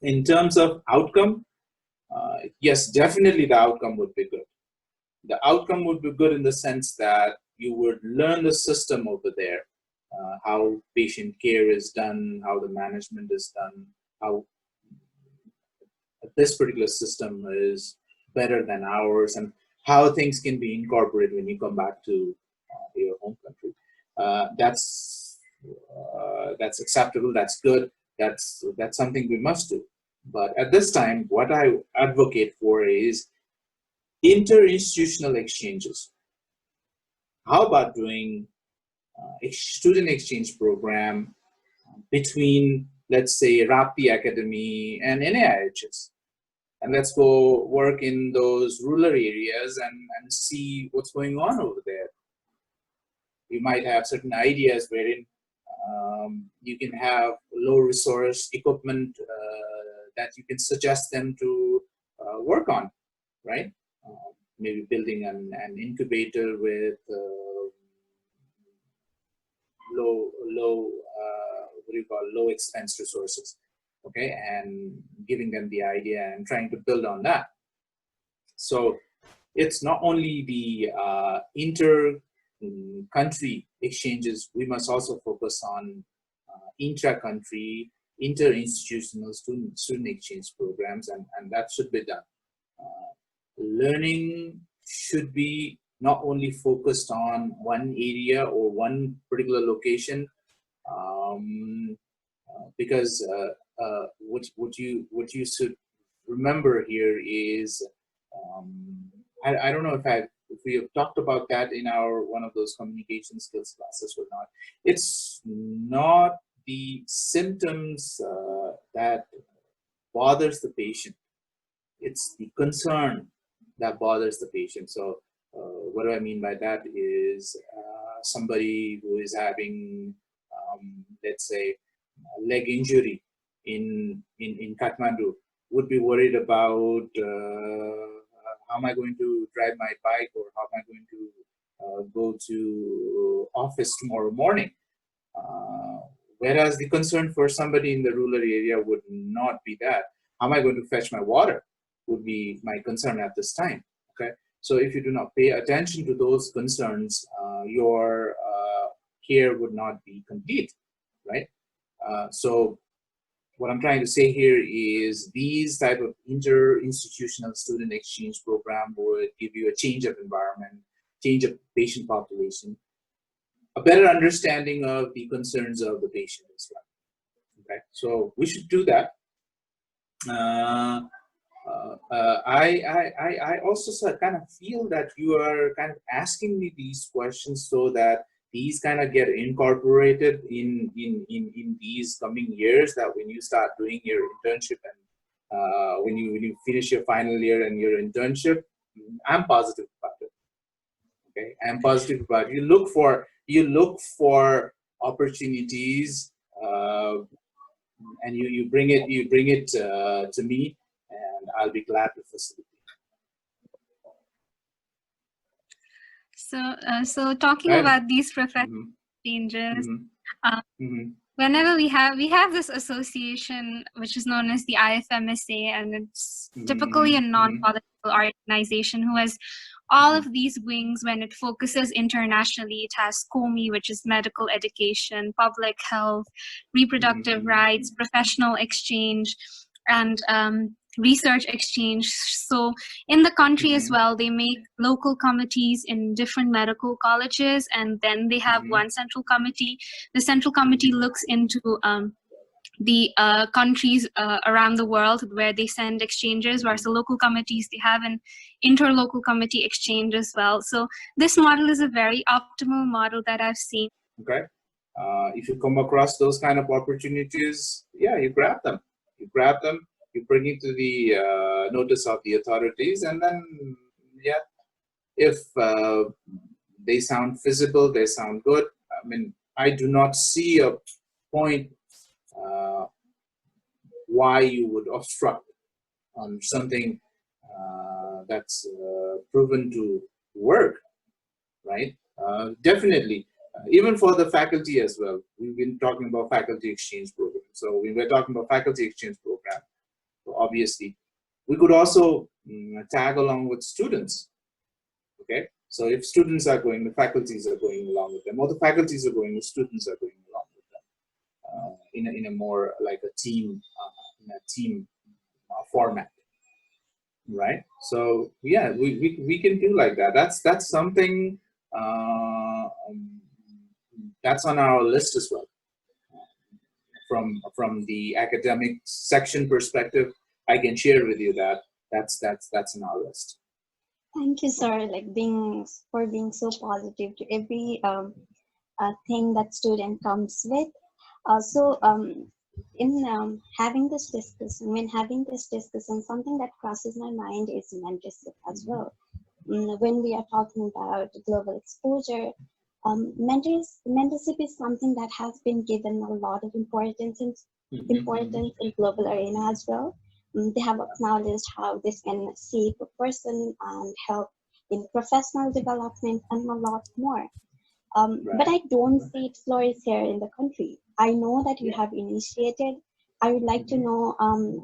In terms of outcome, yes, definitely the outcome would be good. The outcome would be good in the sense that you would learn the system over there, how patient care is done, how the management is done, how this particular system is better than ours, and how things can be incorporated when you come back to your home country. That's acceptable. That's good. That's something we must do. But at this time, what I advocate for is inter-institutional exchanges. How about doing a student exchange program between, let's say, Rapti Academy and NIHS? And let's go work in those rural areas and see what's going on over there. You might have certain ideas wherein you can have low resource equipment that you can suggest them to work on, right? maybe building an incubator with low expense resources, okay, and giving them the idea and trying to build on that. So it's not only the inter-country exchanges, we must also focus on intra-country, inter-institutional student exchange programs, and that should be done. Learning should be not only focused on one area or one particular location, because what you should remember here is, I don't know if we have talked about that in one of those communication skills classes or not. It's not the symptoms that bothers the patient. It's the concern that bothers the patient. So what do I mean by that is somebody who is having, let's say, a leg injury in Kathmandu would be worried about how am I going to drive my bike, or how am I going to go to office tomorrow morning. Whereas the concern for somebody in the rural area would not be that. How am I going to fetch my water would be my concern at this time. Okay, so if you do not pay attention to those concerns, your care would not be complete, right? So what I'm trying to say here is these type of inter-institutional student exchange program would give you a change of environment, change of patient population, a better understanding of the concerns of the patient as well. Okay, so we should do that. I also kind of feel that you are kind of asking me these questions so that these kind of get incorporated in these coming years, that when you start doing your internship and when you finish your final year and your internship, I'm positive about it. Okay, I'm positive about it. You look for opportunities, and you bring it to me, and I'll be glad to facilitate. So talking Right. about these professional changes, whenever we have this association which is known as the IFMSA, and it's typically a non-political organization who has all of these wings. When it focuses internationally, it has COMI, which is medical education, public health, reproductive rights, professional exchange, and research exchange. So in the country as well, they make local committees in different medical colleges, and then they have one central committee. The central committee looks into the countries around the world where they send exchanges, whereas the local committees, they have an interlocal committee exchange as well. So this model is a very optimal model that I've seen. Okay, if you come across those kind of opportunities, yeah, you grab them. You bring it to the notice of the authorities, and then, yeah, if they sound feasible, they sound good. I mean, I do not see a point why you would obstruct on something that's proven to work, right? Definitely. Even for the faculty as well. We've been talking about faculty exchange program. So we were talking about faculty exchange program. So obviously, we could also tag along with students. Okay, so if students are going, the faculties are going along with them, or the faculties are going, the students are going along with them, in a more like a team, format, right? So yeah, we can do like that. That's something that's on our list as well. From the academic section perspective, I can share with you that that's on our list. Thank you, sir. For being so positive to every thing that student comes with. In having this discussion, something that crosses my mind is mentorship as well. When we are talking about global exposure, mentorship is something that has been given a lot of importance in global arena as well. They have acknowledged how this can save a person and help in professional development, and a lot more. Right. But I don't see it flourish here in the country. I know that you Yeah. have initiated. I would like to Mhm. know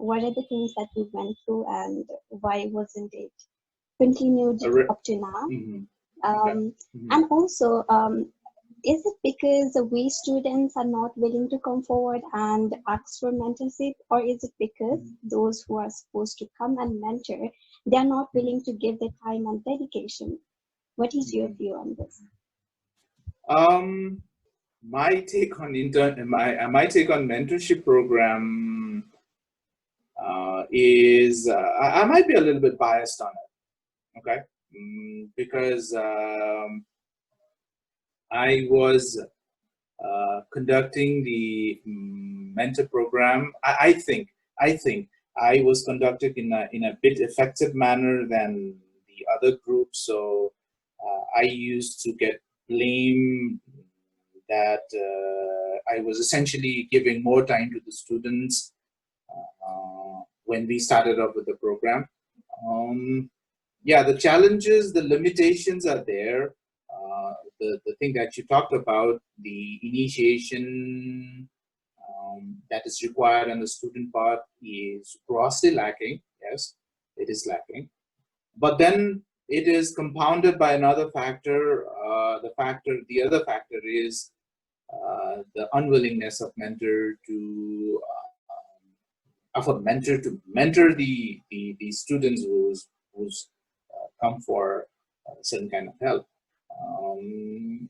what are the things that you went through and why wasn't it continued up to now? Mhm. Okay. Um, Mhm. and also, is it because we students are not willing to come forward and ask for mentorship, or is it because Mhm. those who are supposed to come and mentor, they are not Mhm. willing to give their time and dedication? What is your Mhm. view on this? Um, my take on my take on mentorship program is I might be a little bit biased on it. Okay, because I was conducting the mentor program. I think I was conducted in a bit effective manner than the other groups. So I used to get blamed that I was essentially giving more time to the students when we started off with the program. Um, yeah, the challenges, the limitations are there. The thing that you talked about, the initiation that is required on the student part is grossly lacking. Yes, it is lacking. But then it is compounded by another factor. The other factor is the unwillingness of mentor to of a mentor to mentor the students who's come for a certain kind of help.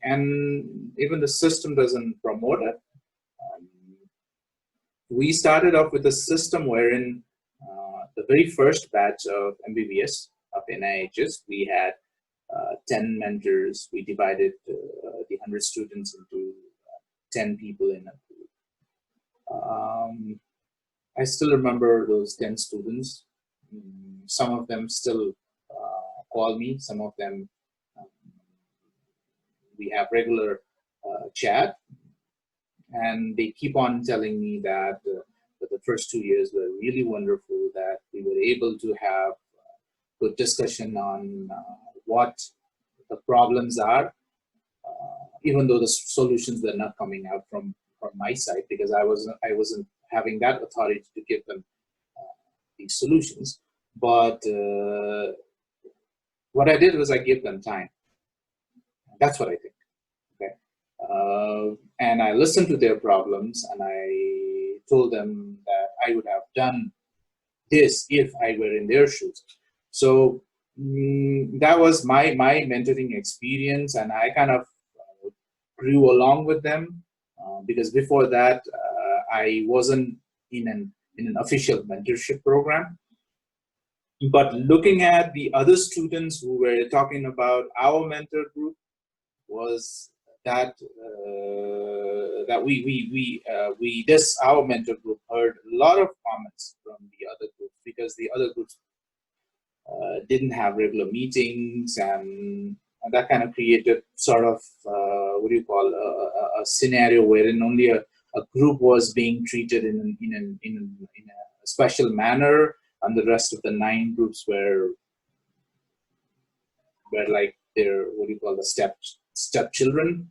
And even the system doesn't promote it. Um, we started off with a system wherein the very first batch of MBBS of NIHs, we had 10 mentors. We divided the 100 students into 10 people in a group. I still remember those 10 students. Some of them still call me, some of them um, we have regular chat, and they keep on telling me that the first 2 years were really wonderful, that we were able to have good discussion on what the problems are, even though the solutions were not coming out from my side, because I wasn't having that authority to give them these solutions. But what I did was I gave them time. That's what I did. Okay, and I listened to their problems, and I told them that I would have done this if I were in their shoes. So that was my mentoring experience, and I kind of grew along with them because before that I wasn't in an official mentorship program. But looking at the other students who were talking about our mentor group was that we this our mentor group heard a lot of comments from the other groups, because the other groups didn't have regular meetings, and that kind of created sort of what do you call a scenario wherein only a group was being treated in a special manner, and the rest of the 9 groups were like their, what do you call, the stepchildren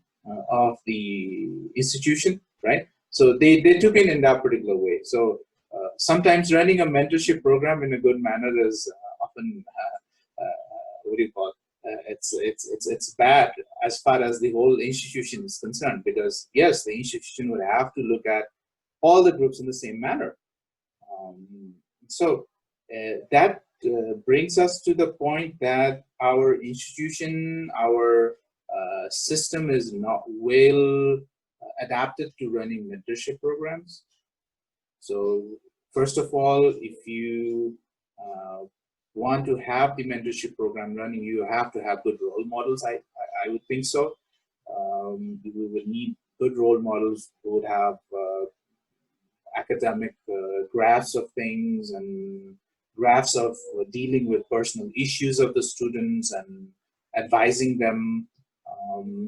of the institution, right? So they took it in that particular way. So sometimes running a mentorship program in a good manner is often what do you call it's bad as far as the whole institution is concerned, because yes, the institution would have to look at all the groups in the same manner. So that brings us to the point that our institution, our system is not well adapted to running mentorship programs. So first of all, if you uh, want to have the mentorship program running, you have to have good role models. I would think so. We would need good role models who would have academic graphs of things, and graphs of dealing with personal issues of the students and advising them,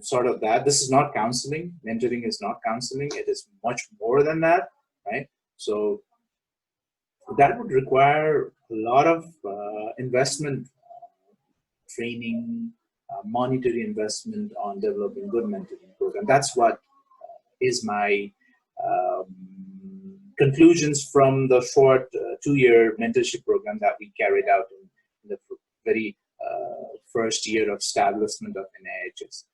sort of that. This is not counseling. Mentoring is not counseling. It is much more than that, right? So that would require a lot of investment training, monetary investment on developing good mentoring program. That's what is my conclusions from the short 2-year mentorship program that we carried out in the very first year of establishment of NIHS.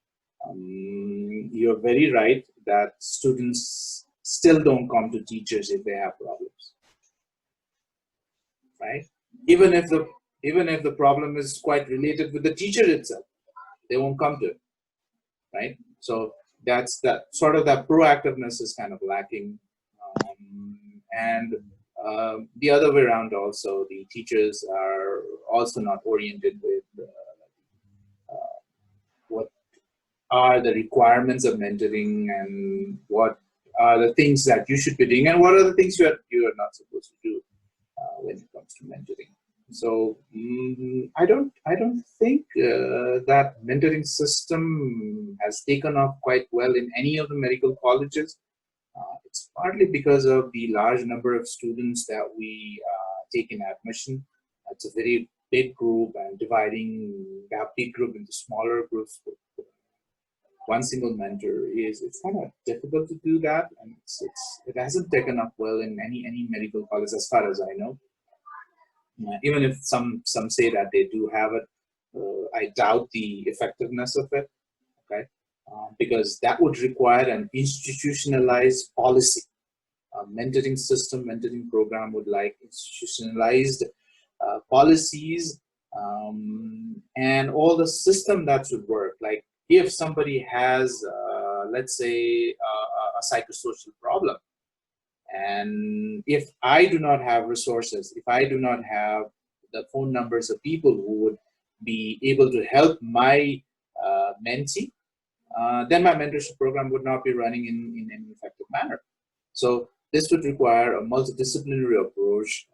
You're very right that students still don't come to teachers if they have problems, right? Even if the problem is quite related with the teacher itself, they won't come to it, right? So that's that sort of that proactiveness is kind of lacking, and the other way around also, the teachers are also not oriented with what are the requirements of mentoring and what are the things that you should be doing and what are the things you are not supposed to do when it comes to mentoring. So I don't think that mentoring system has taken off quite well in any of the medical colleges. It's partly because of the large number of students that we take in admission. It's a very big group, and dividing that big group into smaller groups with one single mentor it's kind of difficult to do that, and it hasn't taken up well in any medical college as far as I know. Even if some say that they do have it, I doubt the effectiveness of it. Okay, because that would require an institutionalized policy. A mentoring system, mentoring program would like institutionalized policies, and all the system that should work. Like if somebody has, let's say, a psychosocial problem, and if I do not have resources, if I do not have the phone numbers of people who would be able to help my mentee, then my mentorship program would not be running in an effective manner. So this would require a multidisciplinary approach,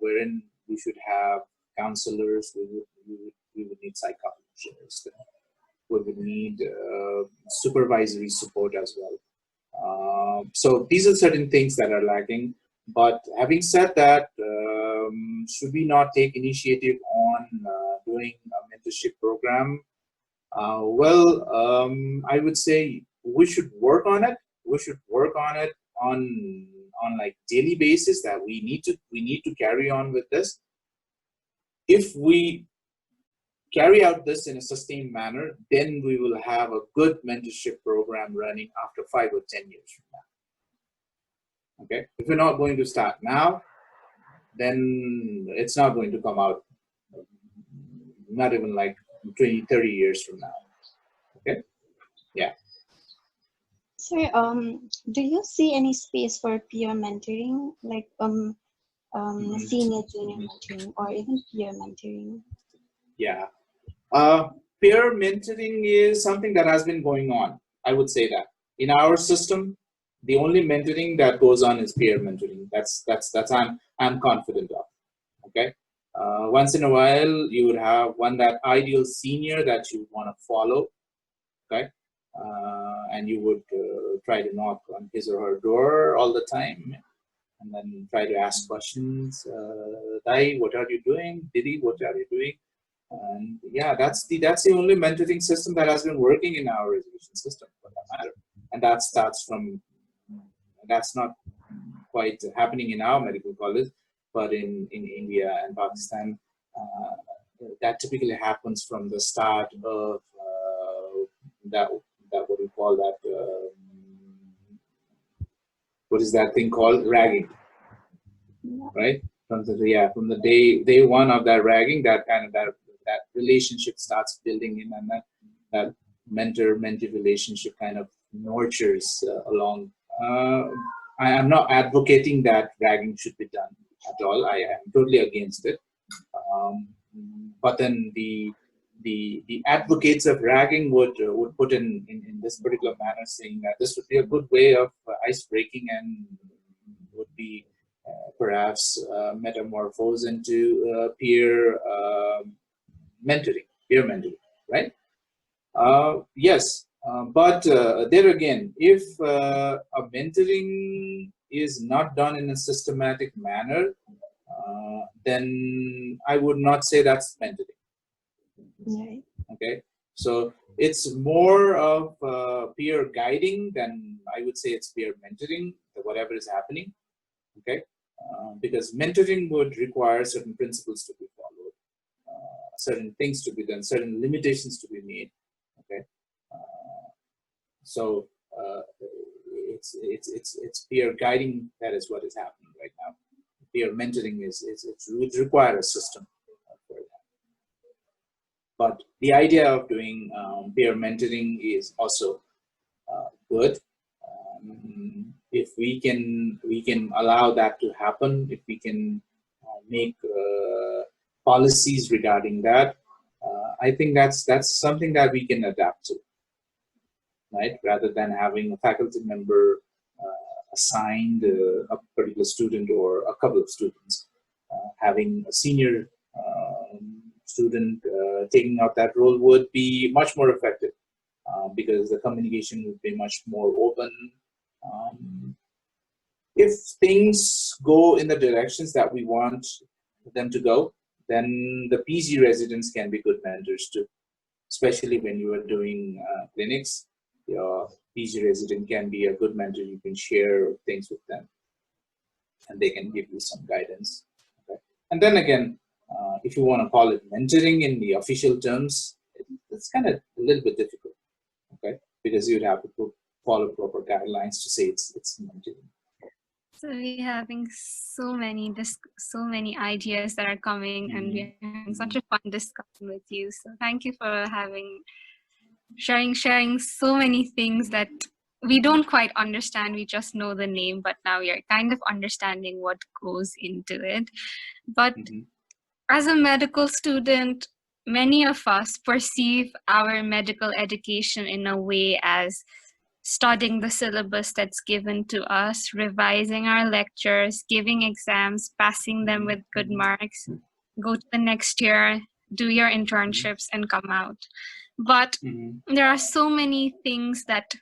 wherein we should have counselors, we would need psychologists, we would need supervisory support as well. So these are certain things that are lacking. But having said that, should we not take initiative on doing a mentorship program? I would say we should work on it. We should work on it on like daily basis. That we need to carry on with this. If we carry out this in a sustained manner, then we will have a good mentorship program running after 5 or 10 years from now. Okay, if we're not going to start now, then it's not going to come out, not even like 20, 30 years from now. Okay, yeah. Sir, do you see any space for peer mentoring, like senior, junior mentoring, or even peer mentoring? Yeah. Peer mentoring is something that has been going on. I would say that in our system, the only mentoring that goes on is peer mentoring. That's I'm confident of. Okay. Once in a while, you would have that ideal senior that you want to follow. Okay. And you would try to knock on his or her door all the time, and then try to ask questions. Dai, what are you doing? Didi, what are you doing? And yeah, that's the only mentoring system that has been working in our education system for that matter. And that's not quite happening in our medical college, but in India and Pakistan, that typically happens from the start of that what we call that, what is that thing called, ragging, right? From the day one of that ragging, that relationship starts building in, and that mentor-mentee relationship kind of nurtures along. I am not advocating that ragging should be done at all. I am totally against it. But then the advocates of ragging would put in this particular manner, saying that this would be a good way of ice breaking and would be perhaps metamorphosed into peer mentoring, right? Yes, but there again, if a mentoring is not done in a systematic manner, then I would not say that's mentoring. Right. Okay, so it's more of peer guiding than I would say it's peer mentoring, whatever is happening. Okay, because mentoring would require certain principles to be followed, certain things to be done, certain limitations to be made. Okay, so it's peer guiding. That is what is happening right now. Peer mentoring it would require a system for that. But the idea of doing peer mentoring is also good. If we can allow that to happen, if we can make policies regarding that, I think that's something that we can adapt to, right? Rather than having a faculty member assigned a particular student or a couple of students, having a senior student taking out that role would be much more effective because the communication would be much more open. If things go in the directions that we want them to go, then the PG residents can be good mentors too, especially when you are doing clinics. Your PG resident can be a good mentor. You can share things with them and they can give you some guidance. Okay? And then again, if you want to call it mentoring in the official terms, it's kind of a little bit difficult, okay? Because you'd have to follow proper guidelines to say it's mentoring. So we're having so many ideas that are coming, and we're having such a fun discussion with you. So thank you for sharing so many things that we don't quite understand. We just know the name, but now we are kind of understanding what goes into it. But as a medical student, many of us perceive our medical education in a way as studying the syllabus that's given to us, revising our lectures, giving exams, passing them with good marks, go to the next year, do your internships, and come out. But there are so many things that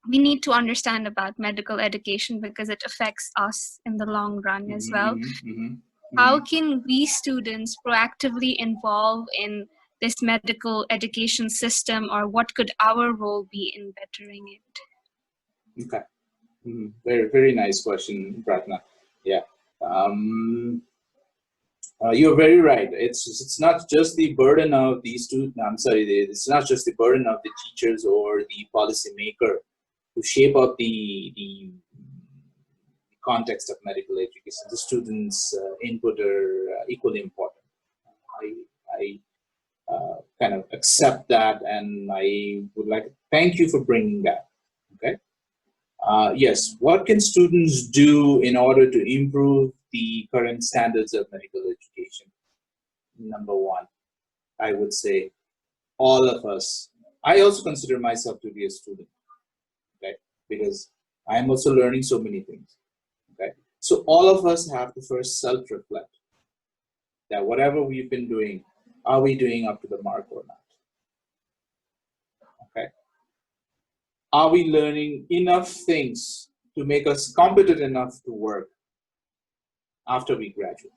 we need to understand about medical education because it affects us in the long run as well. How can we students proactively involve in this medical education system, or what could our role be in bettering it? Okay. Very, very nice question, Pratna. Yeah. You're very right. It's not just the burden of the student. I'm sorry. It's not just the burden of the teachers or the policymaker to shape up the context of medical education. The students' input are equally important. I kind of accept that, and I would like to thank you for bringing that. Okay. Yes. What can students do in order to improve the current standards of medical education? Number one, I would say all of us. I also consider myself to be a student, okay? Because I am also learning so many things, okay? So all of us have to first self-reflect that whatever we've been doing, are we doing up to the mark or not? Okay. Are we learning enough things to make us competent enough to work after we graduate?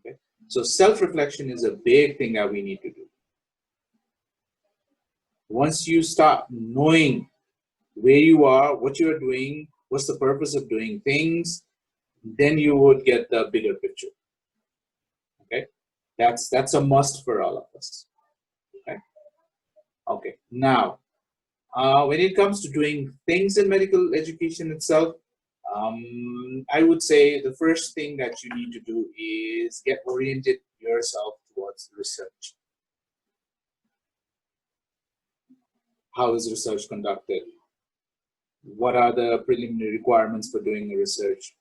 Okay. So self-reflection is a big thing that we need to do. Once you start knowing where you are, what you're doing, what's the purpose of doing things, then you would get the bigger picture. Okay. That's a must for all of us. Okay. Okay. Now, when it comes to doing things in medical education itself, I would say the first thing that you need to do is get oriented yourself towards research. How is research conducted? What are the preliminary requirements for doing a research?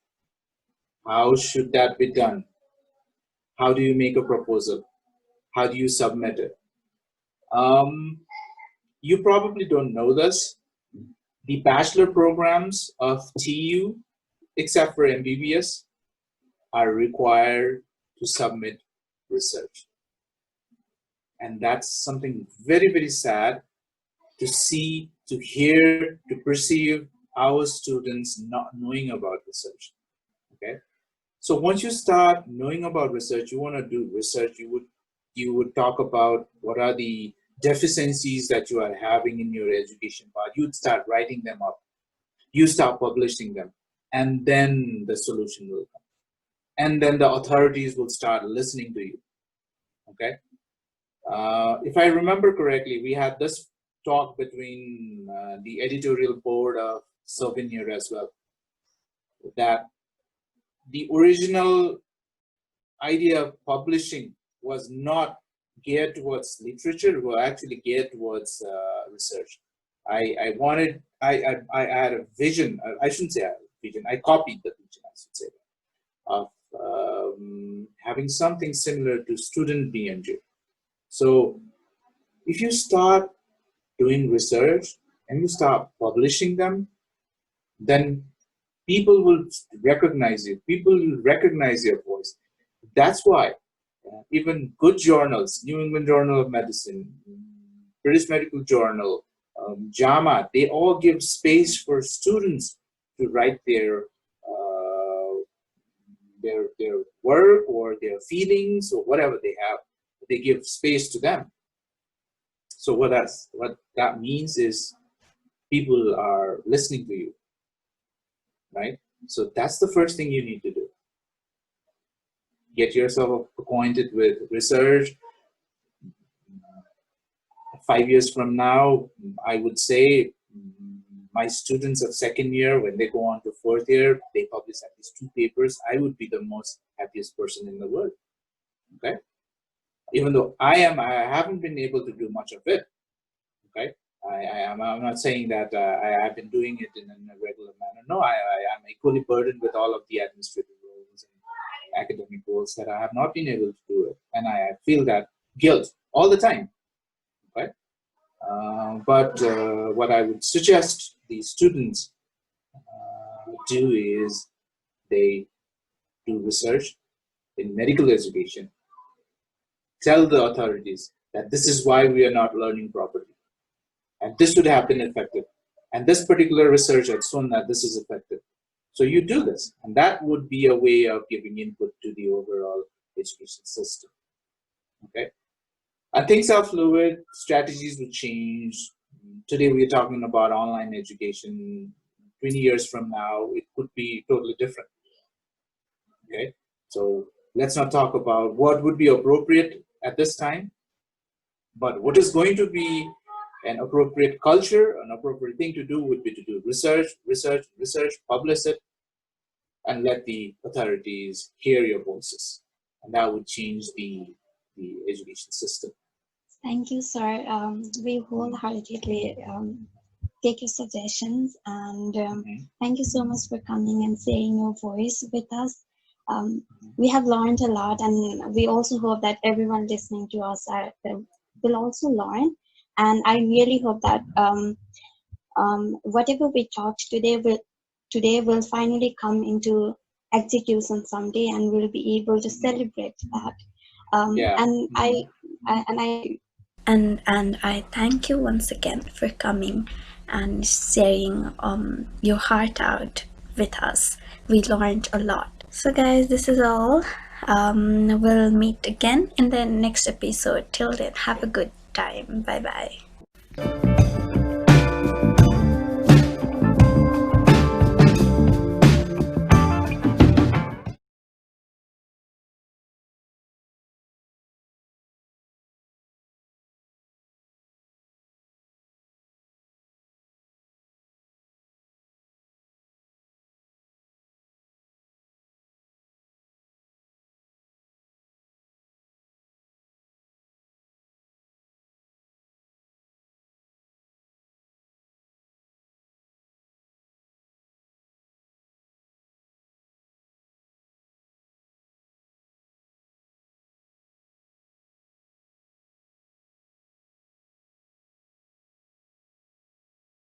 How should that be done? How do you make a proposal? How do you submit it? You probably don't know this. The bachelor programs of TU, except for MBBS, are required to submit research. And that's something very, very sad to see, to hear, to perceive our students not knowing about research. Okay. So once you start knowing about research, you want to do research, you would you would talk about what are the deficiencies that you are having in your education part. You'd start writing them up. You start publishing them, and then the solution will come. And then the authorities will start listening to you. Okay. If I remember correctly, we had this talk between the editorial board of Souvenir as well, that the original idea of publishing was not geared towards literature, were actually geared towards research. I had a vision. I shouldn't say I had a vision. I copied the vision, I should say, of having something similar to student BMJ. So if you start doing research and you start publishing them, then people will recognize you. People will recognize your voice. That's why even good journals, New England Journal of Medicine, British Medical Journal, JAMA, they all give space for students to write their work or their feelings or whatever they have. They give space to them. So what that means is people are listening to you, right? So that's the first thing you need to do. Get yourself acquainted with research. 5 years from now, I would say my students of second year, when they go on to fourth year, they publish at least 2 papers. I would be the most happiest person in the world. Okay. Even though I haven't been able to do much of it. Okay. I'm not saying that I have been doing it in a regular manner. No, I am equally burdened with all of the administrative roles and academic roles that I have not been able to do it. And I feel that guilt all the time. Okay. But what I would suggest these students do is they do research in medical education. Tell the authorities that this is why we are not learning properly. And this would have been effective. And this particular research has shown that this is effective. So you do this. And that would be a way of giving input to the overall education system. Okay. And things are fluid, strategies will change. Today we're talking about online education. 20 years from now, it could be totally different. Okay, so let's not talk about what would be appropriate at this time, but what is going to be an appropriate culture, an appropriate thing to do would be to do research, publish it, and let the authorities hear your voices. And that would change the education system. Thank you, sir. We wholeheartedly take your suggestions, and thank you so much for coming and sharing your voice with us. We have learned a lot, and we also hope that everyone listening to us will also learn. And I really hope that whatever we talked today will finally come into execution someday, and we'll be able to celebrate that. And I thank you once again for coming and sharing your heart out with us. We learned a lot. So guys, this is all. We'll meet again in the next episode. Till then, have a good time. Bye bye.